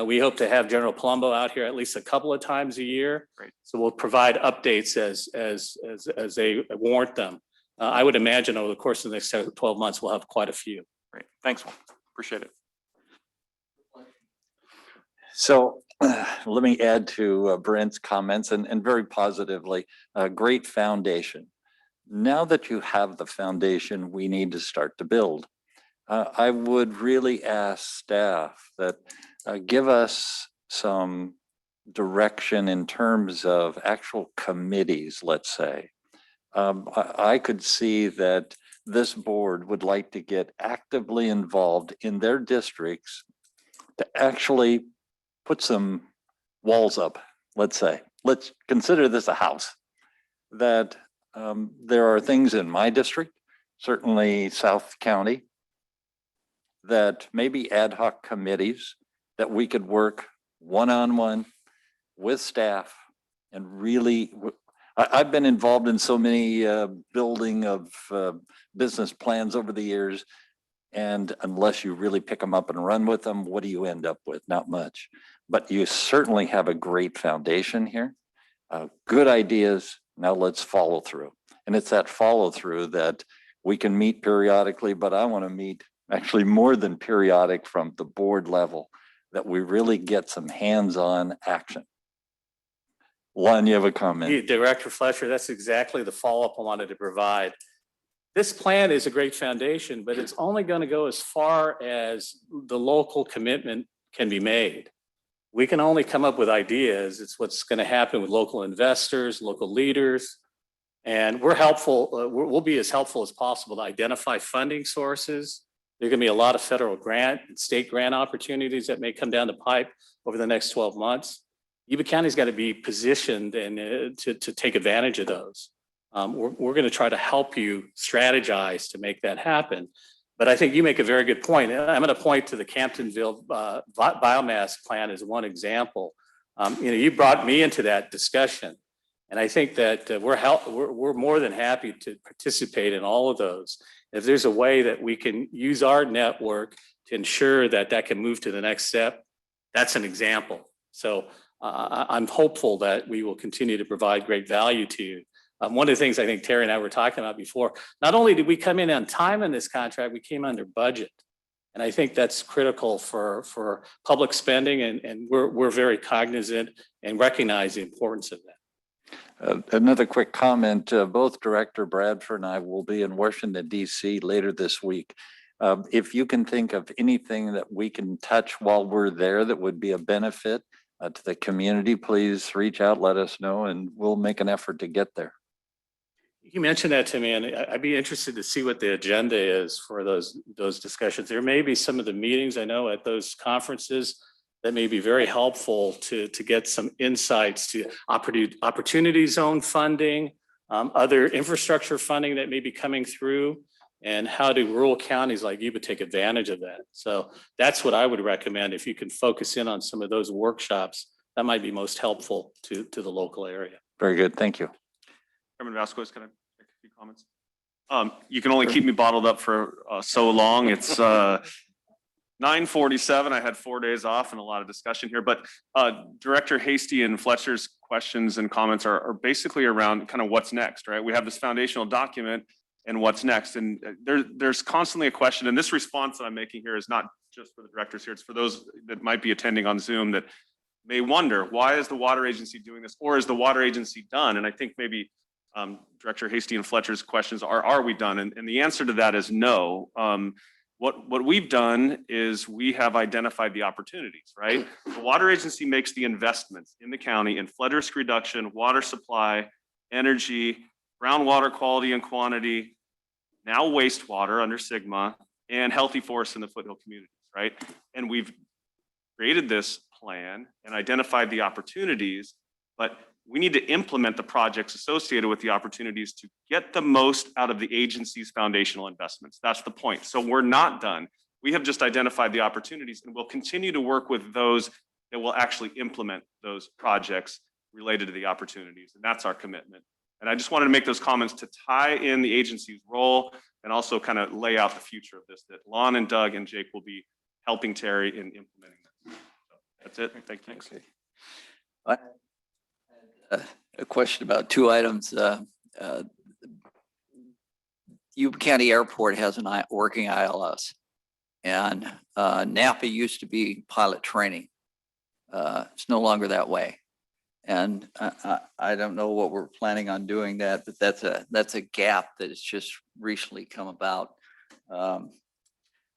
we hope to have General Palumbo out here at least a couple of times a year. Great. So we'll provide updates as they warrant them. I would imagine over the course of the next 12 months, we'll have quite a few. Great. Thanks, Will. Appreciate it. So let me add to Brent's comments and very positively, a great foundation. Now that you have the foundation, we need to start to build. I would really ask staff that give us some direction in terms of actual committees, let's say. I could see that this board would like to get actively involved in their districts to actually put some walls up, let's say. Let's consider this a house. That there are things in my district, certainly South County, that maybe ad hoc committees that we could work one-on-one with staff and really, I've been involved in so many building of business plans over the years. And unless you really pick them up and run with them, what do you end up with? Not much. But you certainly have a great foundation here. Good ideas. Now let's follow through. And it's that follow through that we can meet periodically, but I want to meet actually more than periodic from the board level, that we really get some hands-on action. Lon, you have a comment? Director Fletcher, that's exactly the follow-up I wanted to provide. This plan is a great foundation, but it's only going to go as far as the local commitment can be made. We can only come up with ideas. It's what's going to happen with local investors, local leaders. And we're helpful, we'll be as helpful as possible to identify funding sources. There's going to be a lot of federal grant and state grant opportunities that may come down the pipe over the next 12 months. Yuba County's got to be positioned and to take advantage of those. We're going to try to help you strategize to make that happen. But I think you make a very good point. And I'm going to point to the Camptonville biomass plant as one example. You brought me into that discussion. And I think that we're more than happy to participate in all of those. If there's a way that we can use our network to ensure that that can move to the next step, that's an example. So I'm hopeful that we will continue to provide great value to you. One of the things I think Terry and I were talking about before, not only did we come in on time in this contract, we came under budget. And I think that's critical for public spending, and we're very cognizant and recognize the importance of that. Another quick comment, both Director Bradford and I will be in Washington, D.C. later this week. If you can think of anything that we can touch while we're there that would be a benefit to the community, please reach out, let us know, and we'll make an effort to get there. You mentioned that to me, and I'd be interested to see what the agenda is for those discussions. There may be some of the meetings I know at those conferences that may be very helpful to get some insights to opportunity zone funding, other infrastructure funding that may be coming through, and how do rural counties like Yuba take advantage of that. So that's what I would recommend. If you can focus in on some of those workshops, that might be most helpful to the local area. Very good. Thank you. Chairman Vasquez, can I make a few comments? You can only keep me bottled up for so long. It's 9:47. I had 4 days off and a lot of discussion here, but Director Hasty and Fletcher's questions and comments are basically around kind of what's next, right? We have this foundational document and what's next. And there's constantly a question, and this response that I'm making here is not just for the directors here, it's for those that might be attending on Zoom that may wonder, why is the water agency doing this? Or is the water agency done? And I think maybe Director Hasty and Fletcher's questions are we done? And the answer to that is no. What we've done is we have identified the opportunities, right? The water agency makes the investments in the county in flood risk reduction, water supply, energy, groundwater quality and quantity, now wastewater under Sigma, and healthy forests in the foothill communities, right? And we've created this plan and identified the opportunities, but we need to implement the projects associated with the opportunities to get the most out of the agency's foundational investments. That's the point. So we're not done. We have just identified the opportunities, and we'll continue to work with those that will actually implement those projects related to the opportunities. And that's our commitment. And I just wanted to make those comments to tie in the agency's role and also kind of lay out the future of this, that Lon and Doug and Jake will be helping Terry in implementing this. So that's it. Thank you. Okay. I had a question about two items. Yuba County Airport has a working ILS, and Napa used to be pilot training. It's no longer that way. And I don't know what we're planning on doing that, but that's a gap that has just recently come about.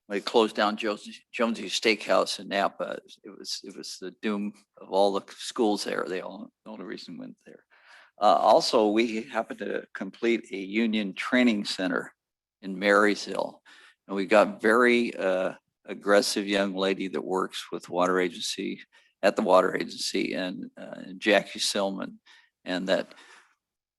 When they closed down Jonesy's Steakhouse in Napa, it was the doom of all the schools there. The only reason went there. Also, we happened to complete a union training center in Marysville, and we got very aggressive young lady that works with water agency at the water agency, and Jackie Silman. And that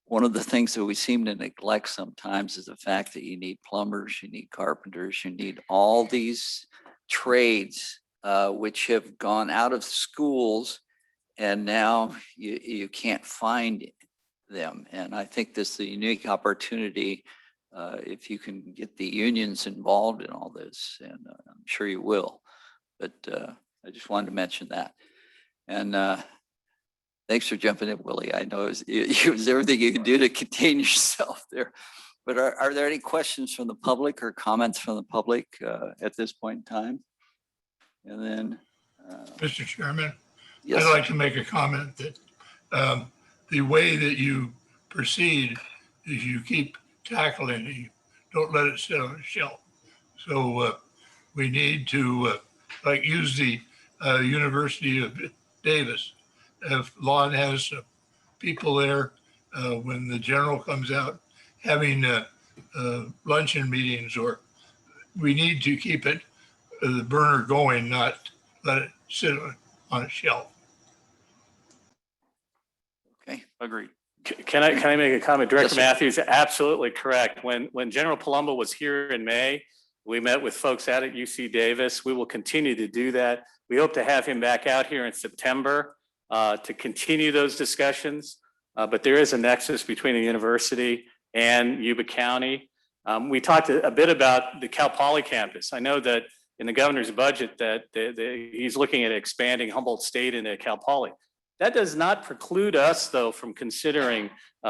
one of the things that we seem to neglect sometimes is the fact that you need plumbers, you need carpenters, you need all these trades which have gone out of schools, and now you can't find them. And I think this is a unique opportunity if you can get the unions involved in all this, and I'm sure you will. But I just wanted to mention that. And Thanks for jumping in, Willie. I know it was everything you could do to contain yourself there. But are there any questions from the public or comments from the public at this point in time? And then, Mr. Chairman, yes, I'd like to make a comment that the way that you proceed is you keep tackling it. You don't let it sit on a shelf. So we need to like use the University of Davis. If Lon has people there when the general comes out, having luncheon meetings, or we need to keep it the burner going, not let it sit on a shelf. okay. Agreed. Can I make a comment? Yes, Director sir. Matthews, absolutely correct. When General Palumbo was here in May, we met with folks out at UC Davis. We will continue to do that. We hope to have him back out here in September to continue those discussions. But there is a nexus between the university and Yuba County. We talked a bit about the Cal Poly campus. I know that in the governor's budget that he's looking at expanding Humboldt State into Cal Poly. That does not preclude us, though, from considering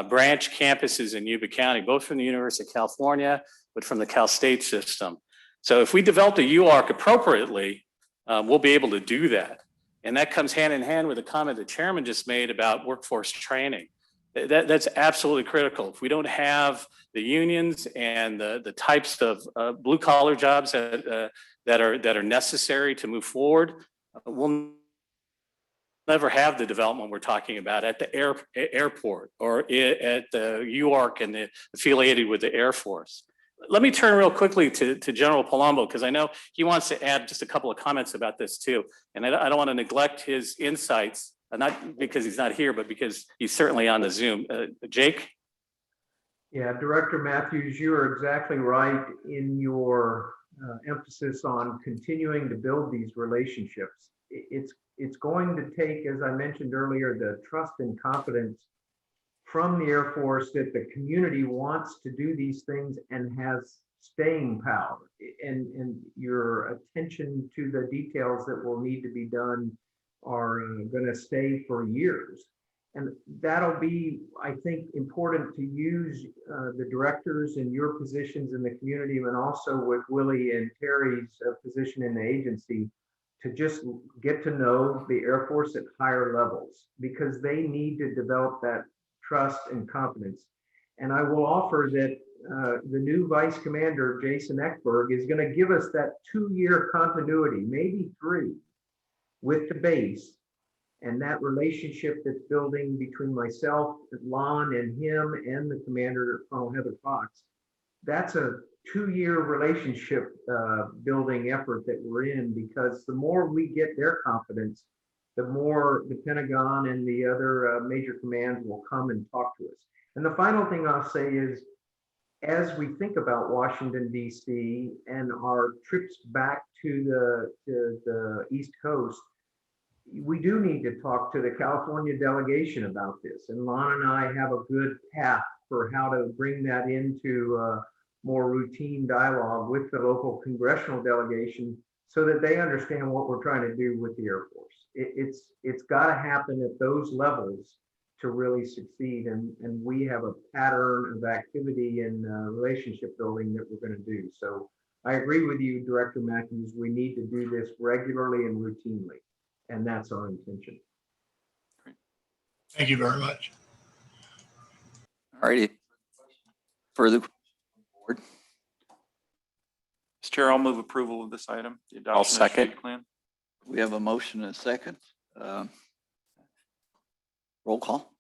branch campuses in Yuba County, both from the University of California, but from the Cal State system. So if we develop a UARC appropriately, we'll be able to do that. And that comes hand in hand with the comment the chairman just made about workforce training. That's absolutely critical. If we don't have the unions and the types of blue collar jobs that are necessary to move forward, we'll never have the development we're talking about at the airport or at the UARC and the affiliated with the Air Force. Let me turn real quickly to General Palumbo, because I know he wants to add just a couple of comments about this too. And I don't want to neglect his insights, not because he's not here, but because he's certainly on the Zoom. Jake? Yeah, Director Matthews, you are exactly right in your emphasis on continuing to build these relationships. It's going to take, as I mentioned earlier, the trust and confidence from the Air Force that the community wants to do these things and has staying power, and your attention to the details that will need to be done are going to stay for years. And that'll be, I think, important to use the directors and your positions in the community, and also with Willie and Terry's position in the agency, to just get to know the Air Force at higher levels, because they need to develop that trust and confidence. And I will offer that the new Vice Commander, Jason Eckberg, is going to give us that 2-year continuity, maybe 3, with the base. And that relationship that's building between myself, Lon, and him, and the commander, Colonel Heather Fox, that's a 2-year relationship building effort that we're in, because the more we get their confidence, the more the Pentagon and the other major commands will come and talk to us. And the final thing I'll say is, as we think about Washington, D.C. and our trips back to the East Coast, we do need to talk to the California delegation about this. And Lon and I have a good path for how to bring that into more routine dialogue with the local congressional delegation, so that they understand what we're trying to do with the Air Force. It's got to happen at those levels to really succeed. And we have a pattern of activity and relationship building that we're going to do. So I agree with you, Director Matthews. We need to do this regularly and routinely. And that's our intention. Thank you very much. All righty. Further board? Mr. Chair, I'll move approval of this item. The adoption I'll of the second. strategic plan. We have a motion and a second. Roll call.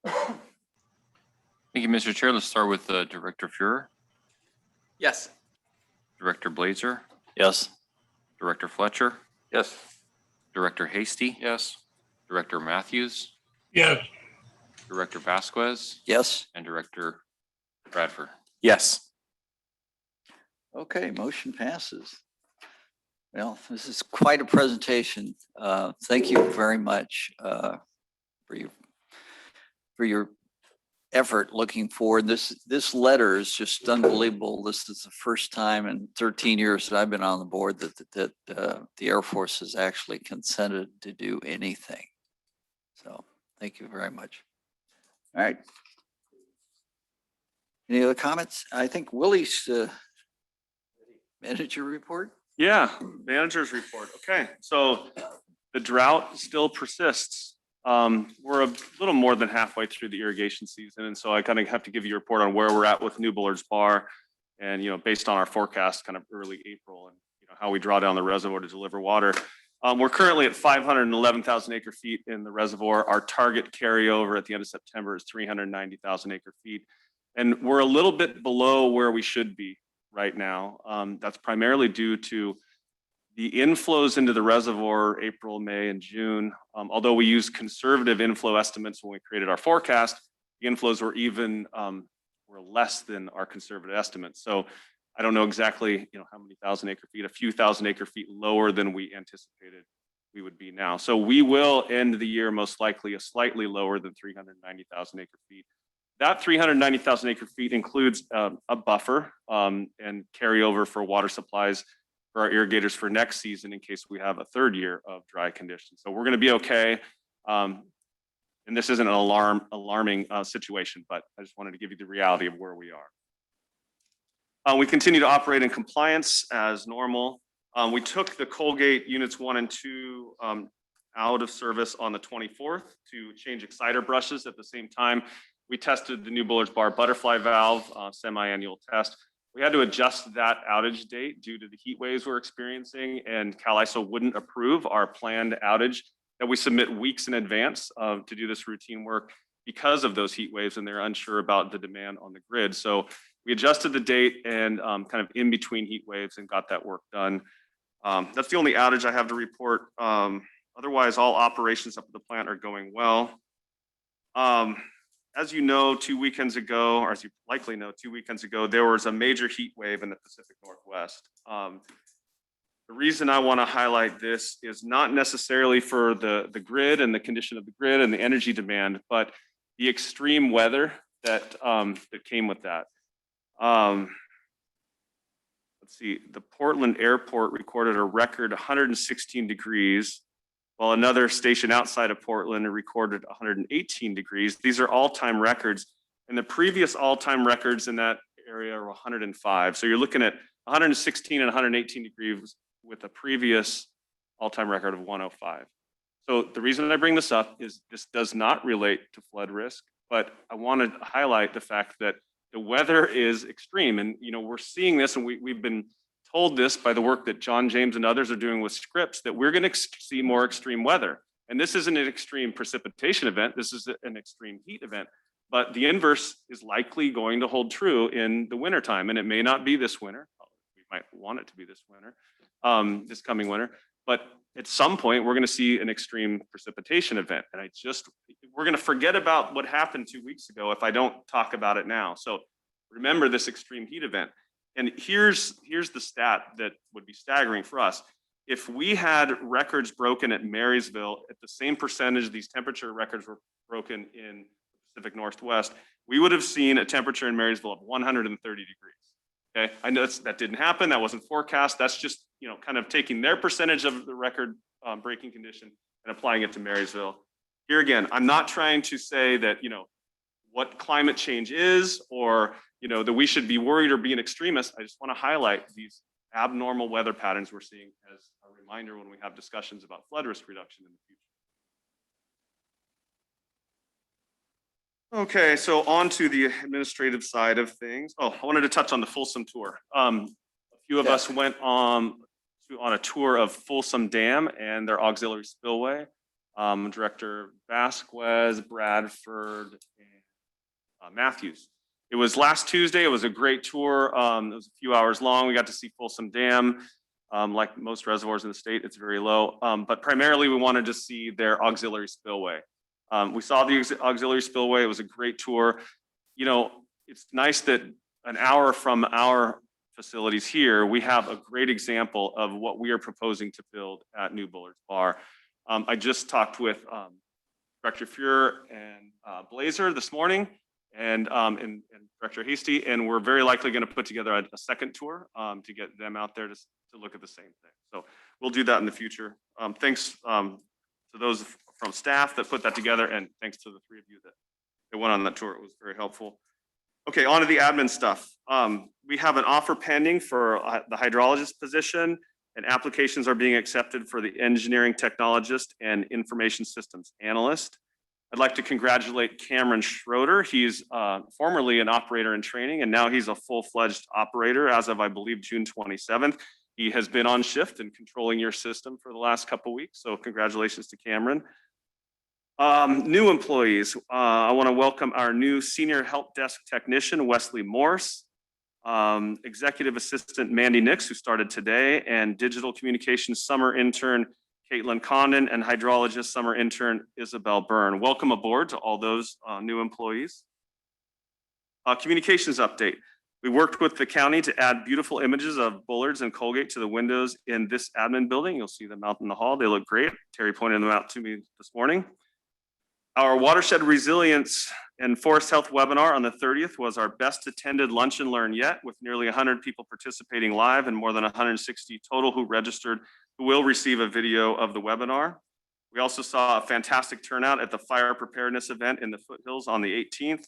Thank you, Mr. Chair. Let's start with Director Fuhrer, Yes. Director Blazer, Yes. Director Fletcher, Yes. Director Hasty, Yes. Director Matthews, Yes, Director Vasquez, Yes. and Director Bradford. Yes. Okay, motion passes. Well, this is quite a presentation. Thank you very much for your effort looking forward. This letter is just unbelievable. This is the first time in 13 years that I've been on the board that the Air Force has actually consented to do anything. So Thank you very much. All right. Any other comments? I think Willie's manager report. Yeah, manager's report. Okay, so the drought still persists. We're a little more than halfway through the irrigation season, and so I kind of have to give you a report on where we're at with New Bullards Bar, and based on our forecast, kind of early April, and how we draw down the reservoir to deliver water. We're currently at 511,000 acre feet in the reservoir. Our target carryover at the end of September is 390,000 acre feet, and we're a little bit below where we should be right now. That's primarily due to the inflows into the reservoir April, May, and June. Although we used conservative inflow estimates when we created our forecast, the inflows were even were less than our conservative estimates. So I don't know exactly how many thousand acre feet, a few thousand acre feet lower than we anticipated we would be now. So we will end the year most likely a slightly lower than 390,000 acre feet. That 390,000 acre feet includes a buffer and carryover for water supplies for our irrigators for next season in case we have a third year of dry conditions. So we're going to be okay. And this isn't an alarming situation, but I just wanted to give you the reality of where we are. We continue to operate in compliance as normal. We took the Colgate units 1 and 2 out of service on the 24th to change exciter brushes. At the same time, we tested the New Bullards Bar butterfly valve semi-annual test. We had to adjust that outage date due to the heat waves we're experiencing, and CalISO wouldn't approve our planned outage that we submit weeks in advance to do this routine work because of those heat waves, and they're unsure about the demand on the grid. So we adjusted the date and kind of in between heat waves and got that work done. That's the only outage I have to report. Otherwise, all operations up at the plant are going well. As you know, 2 weekends ago, or as you likely know, 2 weekends ago, there was a major heat wave in the Pacific Northwest. The reason I want to highlight this is not necessarily for the grid and the condition of the grid and the energy demand, but the extreme weather that came with that. Let's see, the Portland airport recorded a record 116 degrees, while another station outside of Portland recorded 118 degrees. These are all-time records, and the previous all-time records in that area are 105. So you're looking at 116 and 118 degrees with a previous all-time record of 105. So the reason I bring this up is this does not relate to flood risk, but I want to highlight the fact that the weather is extreme, and we're seeing this, and we've been told this by the work that John James and others are doing with scripts, that we're going to see more extreme weather. And this isn't an extreme precipitation event, this is an extreme heat event. But the inverse is likely going to hold true in the wintertime, and it may not be this winter. We might want it to be this winter, this coming winter. But at some point, we're going to see an extreme precipitation event. And we're going to forget about what happened 2 weeks ago if I don't talk about it now. So remember this extreme heat event. And here's the stat that would be staggering for us. If we had records broken at Marysville at the same percentage these temperature records were broken in the Pacific Northwest, we would have seen a temperature in Marysville of 130 degrees. Okay, I know that didn't happen. That wasn't forecast. That's just kind of taking their percentage of the record breaking condition and applying it to Marysville. Here again, I'm not trying to say that what climate change is, or that we should be worried or be an extremist. I just want to highlight these abnormal weather patterns we're seeing as a reminder when we have discussions about flood risk reduction in the future. Okay, so on to the administrative side of things. Oh, I wanted to touch on the Folsom tour. A few of us went on a tour of Folsom Dam and their auxiliary spillway. Director Vasquez, Bradford, and Matthews. It was last Tuesday. It was a great tour. It was a few hours long. We got to see Folsom Dam. Like most reservoirs in the state, it's very low. But primarily, we wanted to see their auxiliary spillway. We saw the auxiliary spillway. It was a great tour. It's nice that an hour from our facilities here, we have a great example of what we are proposing to build at New Bullards Bar. I just talked with Director Fuhrer and Blazer this morning, and Director Hasty, and we're very likely going to put together a second tour to get them out there to look at the same thing. So we'll do that in the future. Thanks to those from staff that put that together, and thanks to the three of you that went on that tour. It was very helpful. Okay, on to the admin stuff. We have an offer pending for the hydrologist position, and applications are being accepted for the engineering technologist and information systems analyst. I'd like to congratulate Cameron Schroeder. He's formerly an operator in training, and now he's a full-fledged operator as of, I believe, June 27th. He has been on shift and controlling your system for the last couple of weeks, so congratulations to Cameron. New employees, I want to welcome our new senior help desk technician, Wesley Morse, executive assistant Mandy Nix, who started today, and digital communications summer intern Caitlin Condon, and hydrologist summer intern Isabel Byrne. Welcome aboard to all those new employees. Communications update. We worked with the county to add beautiful images of Bullards and Colgate to the windows in this admin building. You'll see them out in the hall. They look great. Terry pointed them out to me this morning. Our watershed resilience and forest health webinar on the 30th was our best attended lunch and learn yet, with nearly 100 people participating live and more than 160 total who registered, who will receive a video of the webinar. We also saw a fantastic turnout at the fire preparedness event in the foothills on the 18th,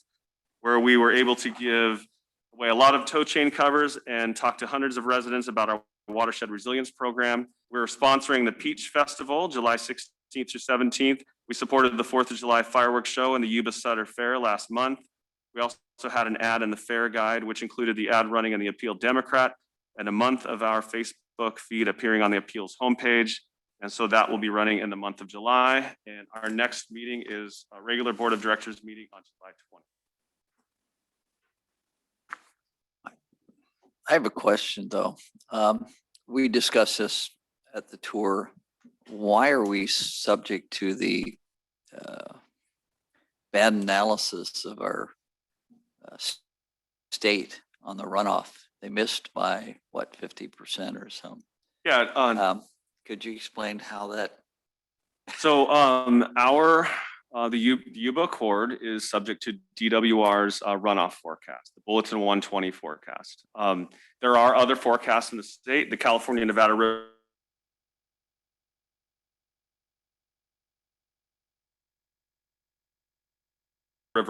where we were able to give away a lot of tow chain covers and talk to hundreds of residents about our watershed resilience program. We're sponsoring the Peach Festival, July 16th through 17th. We supported the 4th of July fireworks show and the Yuba Sutter Fair last month. We also had an ad in the fair guide, which included the ad running in the Appeal Democrat and a month of our Facebook feed appearing on the Appeals homepage. And so that will be running in the month of July. And our next meeting is a regular Board of Directors meeting on July 20th. I have a question though. We discussed this at the tour. Why are we subject to the bad analysis of our state on the runoff? They missed by what, 50% or something? Yeah. Could you explain how that? So the Yuba Accord is subject to DWR's runoff forecast, the Bulletin 120 forecast. There are other forecasts in the state, the California Nevada River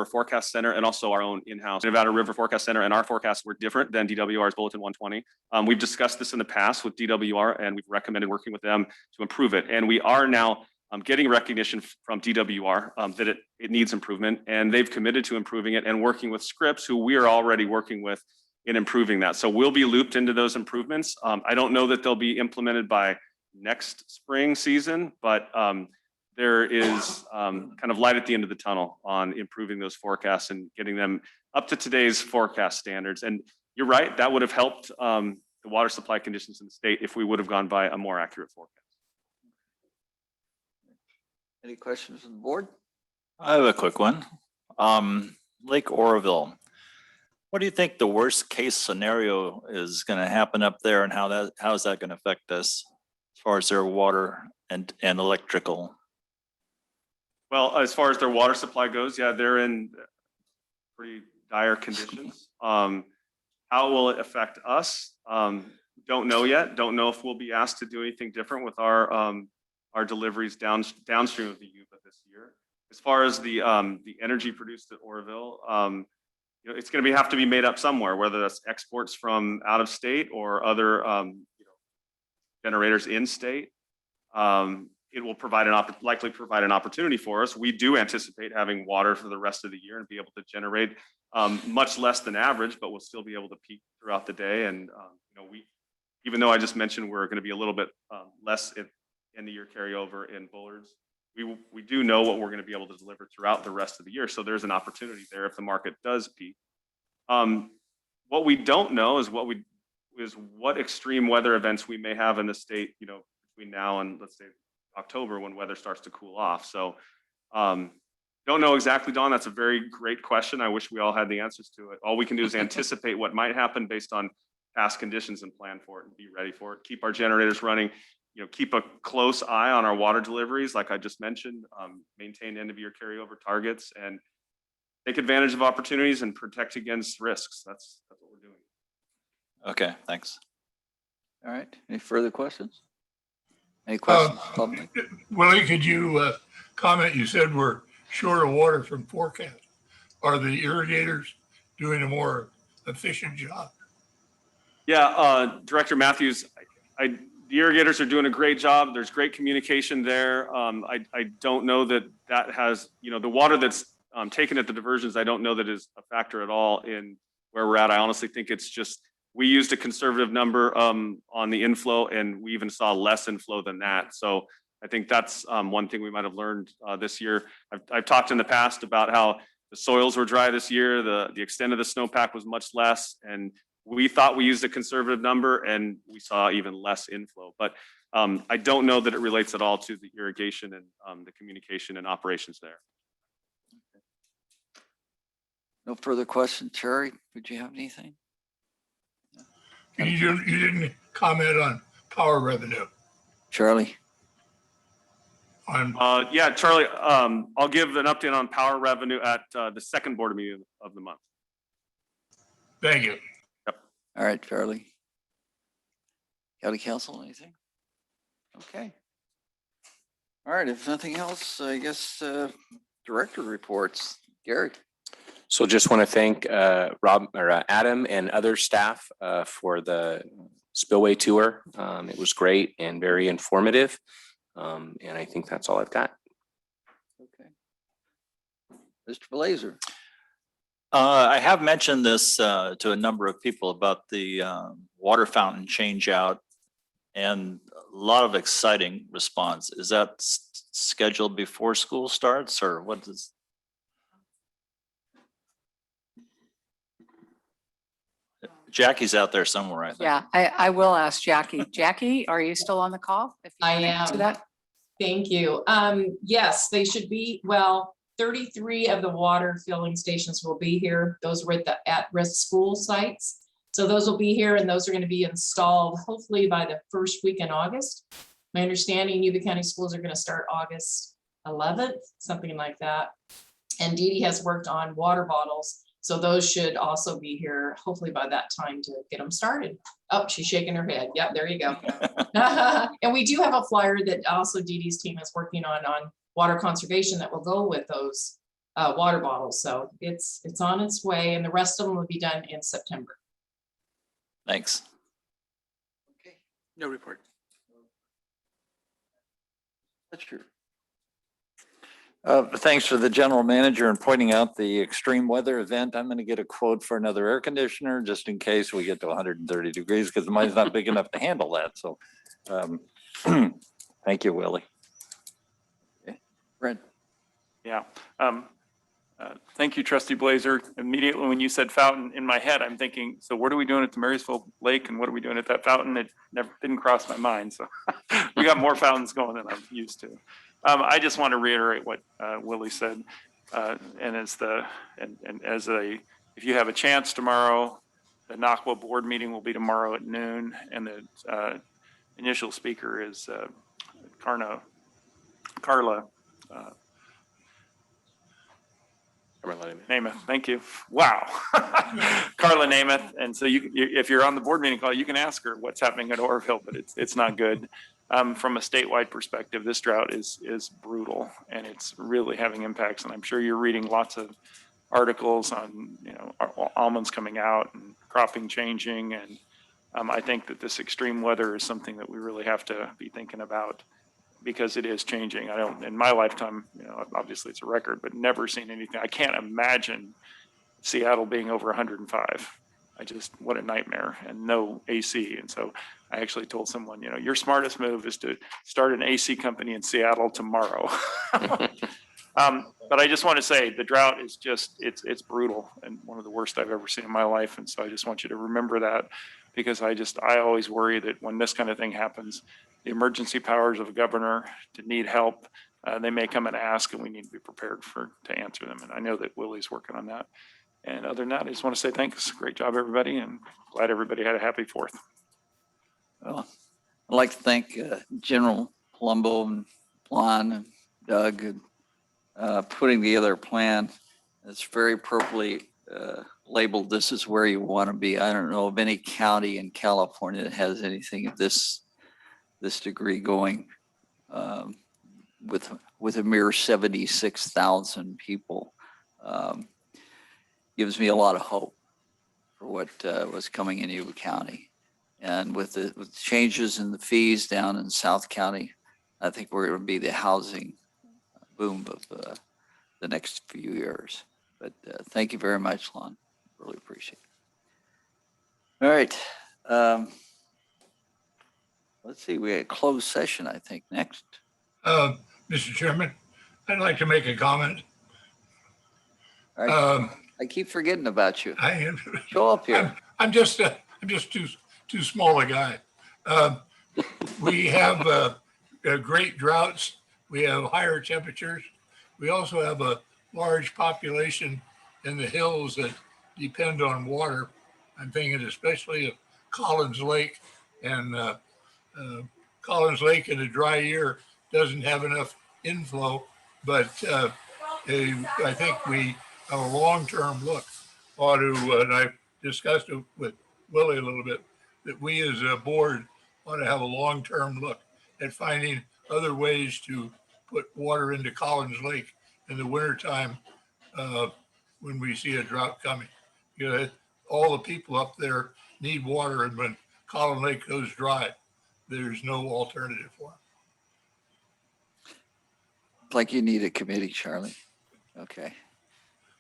Forecast Center, and also our own in-house Nevada River Forecast Center, and our forecasts were different than DWR's Bulletin 120. We've discussed this in the past with DWR, and we've recommended working with them to improve it. And we are now getting recognition from DWR that it needs improvement, and they've committed to improving it and working with Scripps, who we are already working with in improving that. So we'll be looped into those improvements. I don't know that they'll be implemented by next spring season, but there is kind of light at the end of the tunnel on improving those forecasts and getting them up to today's forecast standards. And you're right, that would have helped the water supply conditions in the state if we would have gone by a more accurate forecast. Any questions on the board? I have a quick one. Lake Oroville. What do you think the worst case scenario is going to happen up there, and how is that going to affect us as far as their water and electrical? Well, as far as their water supply goes, yeah, they're in pretty dire conditions. How will it affect us? Don't know yet. Don't know if we'll be asked to do anything different with our deliveries downstream of the Yuba this year. As far as the energy produced at Oroville, it's going to have to be made up somewhere, whether that's exports from out of state or other generators in state. It will likely provide an opportunity for us. We do anticipate having water for the rest of the year and be able to generate much less than average, but we'll still be able to peak throughout the day. And even though I just mentioned we're going to be a little bit less in the year carryover in Bullards, we do know what we're going to be able to deliver throughout the rest of the year. So there's an opportunity there if the market does peak. What we don't know is what extreme weather events we may have in the state, between now and let's say October, when weather starts to cool off. So don't know exactly, Dawn. That's a very great question. I wish we all had the answers to it. All we can do is anticipate what might happen based on past conditions and plan for it and be ready for it. Keep our generators running, keep a close eye on our water deliveries, like I just mentioned, maintain end of year carryover targets, and take advantage of opportunities and protect against risks. That's what we're doing. Okay, thanks. All right. Any further questions? Any questions? Willie, could you comment you said we're short of water from forecast. Are the irrigators doing a more efficient job? Yeah, Director Matthews, the irrigators are doing a great job. There's great communication there. I don't know that has, the water that's taken at the diversions, I don't know that is a factor at all in where we're at. I honestly think it's just, we used a conservative number on the inflow, and we even saw less inflow than that. So I think that's one thing we might have learned this year. I've talked in the past about how the soils were dry this year. The extent of the snowpack was much less, and we thought we used a conservative number and we saw even less inflow. But I don't know that it relates at all to the irrigation and the communication and operations there. No further questions. Terry, would you have anything? You didn't comment on power revenue. Charlie? Yeah, Charlie, I'll give an update on power revenue at the second board meeting of the month. Thank you. All right, Charlie. County Council, anything? Okay. All right, if nothing else, I guess director reports. Gary. So just want to thank Adam and other staff for the spillway tour. It was great and very informative. And I think that's all I've got. Okay. Mr. Blazer. I have mentioned this to a number of people about the water fountain change out, and a lot of exciting response. Is that scheduled before school starts, or what is? Jackie's out there somewhere, I think. Yeah, I will ask Jackie. Jackie, are you still on the call? If you I can answer am. that. Thank you. Yes, they should be, well, 33 of the water filling stations will be here. Those were at the at-risk school sites. So those will be here, and those are going to be installed hopefully by the first week in August. My understanding, Yuba County schools are going to start August 11th, something like that. And Dee Dee has worked on water bottles. So those should also be here hopefully by that time to get them started. Oh, she's shaking her head. Yep, there you go. And we do have a flyer that also Dee Dee's team is working on water conservation that will go with those water bottles. So it's on its way, and the rest of them will be done in September. Thanks. Okay. No report. That's true. Thanks to the general manager and pointing out the extreme weather event. I'm going to get a quote for another air conditioner just in case we get to 130 degrees, because mine's not big enough to handle that. So thank you, Willie. Okay. Brent. Yeah. Thank you, Trustee Blazer. Immediately when you said fountain, in my head, I'm thinking, so what are we doing at the Marysville Lake and what are we doing at that fountain? It never didn't cross my mind. So we got more fountains going than I'm used to. I just want to reiterate what Willie said. And if you have a chance tomorrow, the NACWA board meeting will be tomorrow at noon, and the initial speaker is Carla Namath. Thank you. Wow. Carla Namath. And so if you're on the board meeting call, you can ask her what's happening at Orville, but it's not good. From a statewide perspective, this drought is brutal, and it's really having impacts. And I'm sure you're reading lots of articles on, almonds coming out and cropping changing. And I think that this extreme weather is something that we really have to be thinking about, because it is changing. I don't, in my lifetime, obviously it's a record, but never seen anything. I can't imagine Seattle being over 105. What a nightmare, and no AC. And so I actually told someone, your smartest move is to start an AC company in Seattle tomorrow. But I just want to say the drought is it's brutal and one of the worst I've ever seen in my life. And so I just want you to remember that, because I always worry that when this kind of thing happens, the emergency powers of a governor to need help, they may come and ask, and we need to be prepared to answer them. And I know that Willie's working on that. And other than that, I just want to say thanks. Great job, everybody, and glad everybody had a happy 4th. Well, I'd like to thank General Palumbo and Lon and Doug and putting together a plan that's very appropriately labeled, "This is where you want to be." I don't know of any county in California that has anything of this degree going. with a mere 76,000 people. Gives me a lot of hope for what was coming in Yuba County. And with the changes in the fees down in South County, I think we're going to be the housing boom of the next few years. But thank you very much, Lon. Really appreciate it. All right. Let's see, we had closed session, I think, next. Mr. Chairman, I'd like to make a comment. All right. I keep forgetting about you. I am. Show up here. I'm just too small a guy. We have great droughts. We have higher temperatures. We also have a large population in the hills that depend on water. I'm thinking especially of Collins Lake, and Collins Lake in a dry year doesn't have enough inflow, but I think we have a long-term look ought to, and I discussed it with Willie a little bit, that we as a board ought to have a long-term look at finding other ways to put water into Collins Lake in the wintertime when we see a drought coming. You know, all the people up there need water, and when Collins Lake goes dry, there's no alternative for them. Like you need a committee, Charlie. Okay.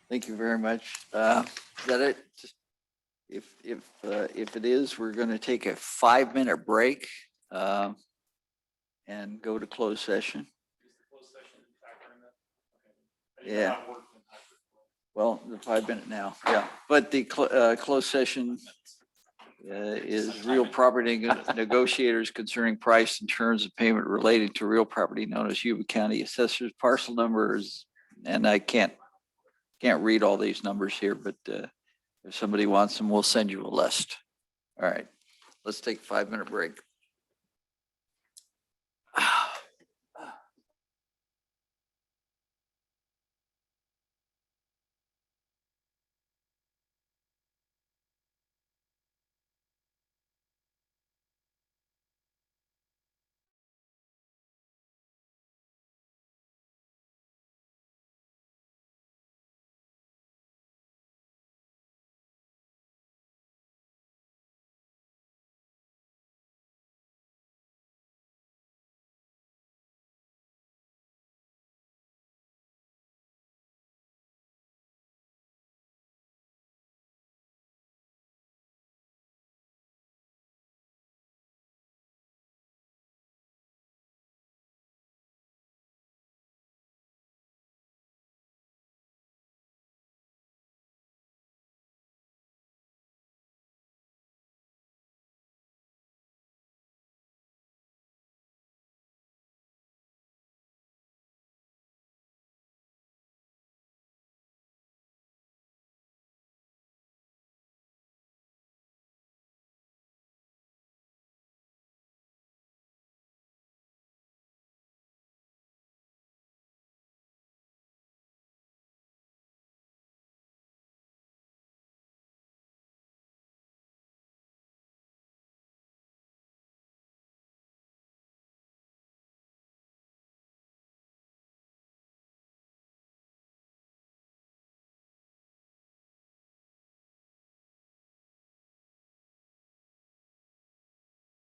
Thank you very much. Is that it? Just if it is, we're going to take a 5-minute break and go to closed session. Yeah. Well, the 5-minute now. Yeah. But the closed session is real property negotiators concerning price and terms of payment related to real property known as Yuba County Assessor's parcel numbers. And I can't read all these numbers here, but if somebody wants them, we'll send you a list. All right, let's take a 5-minute break.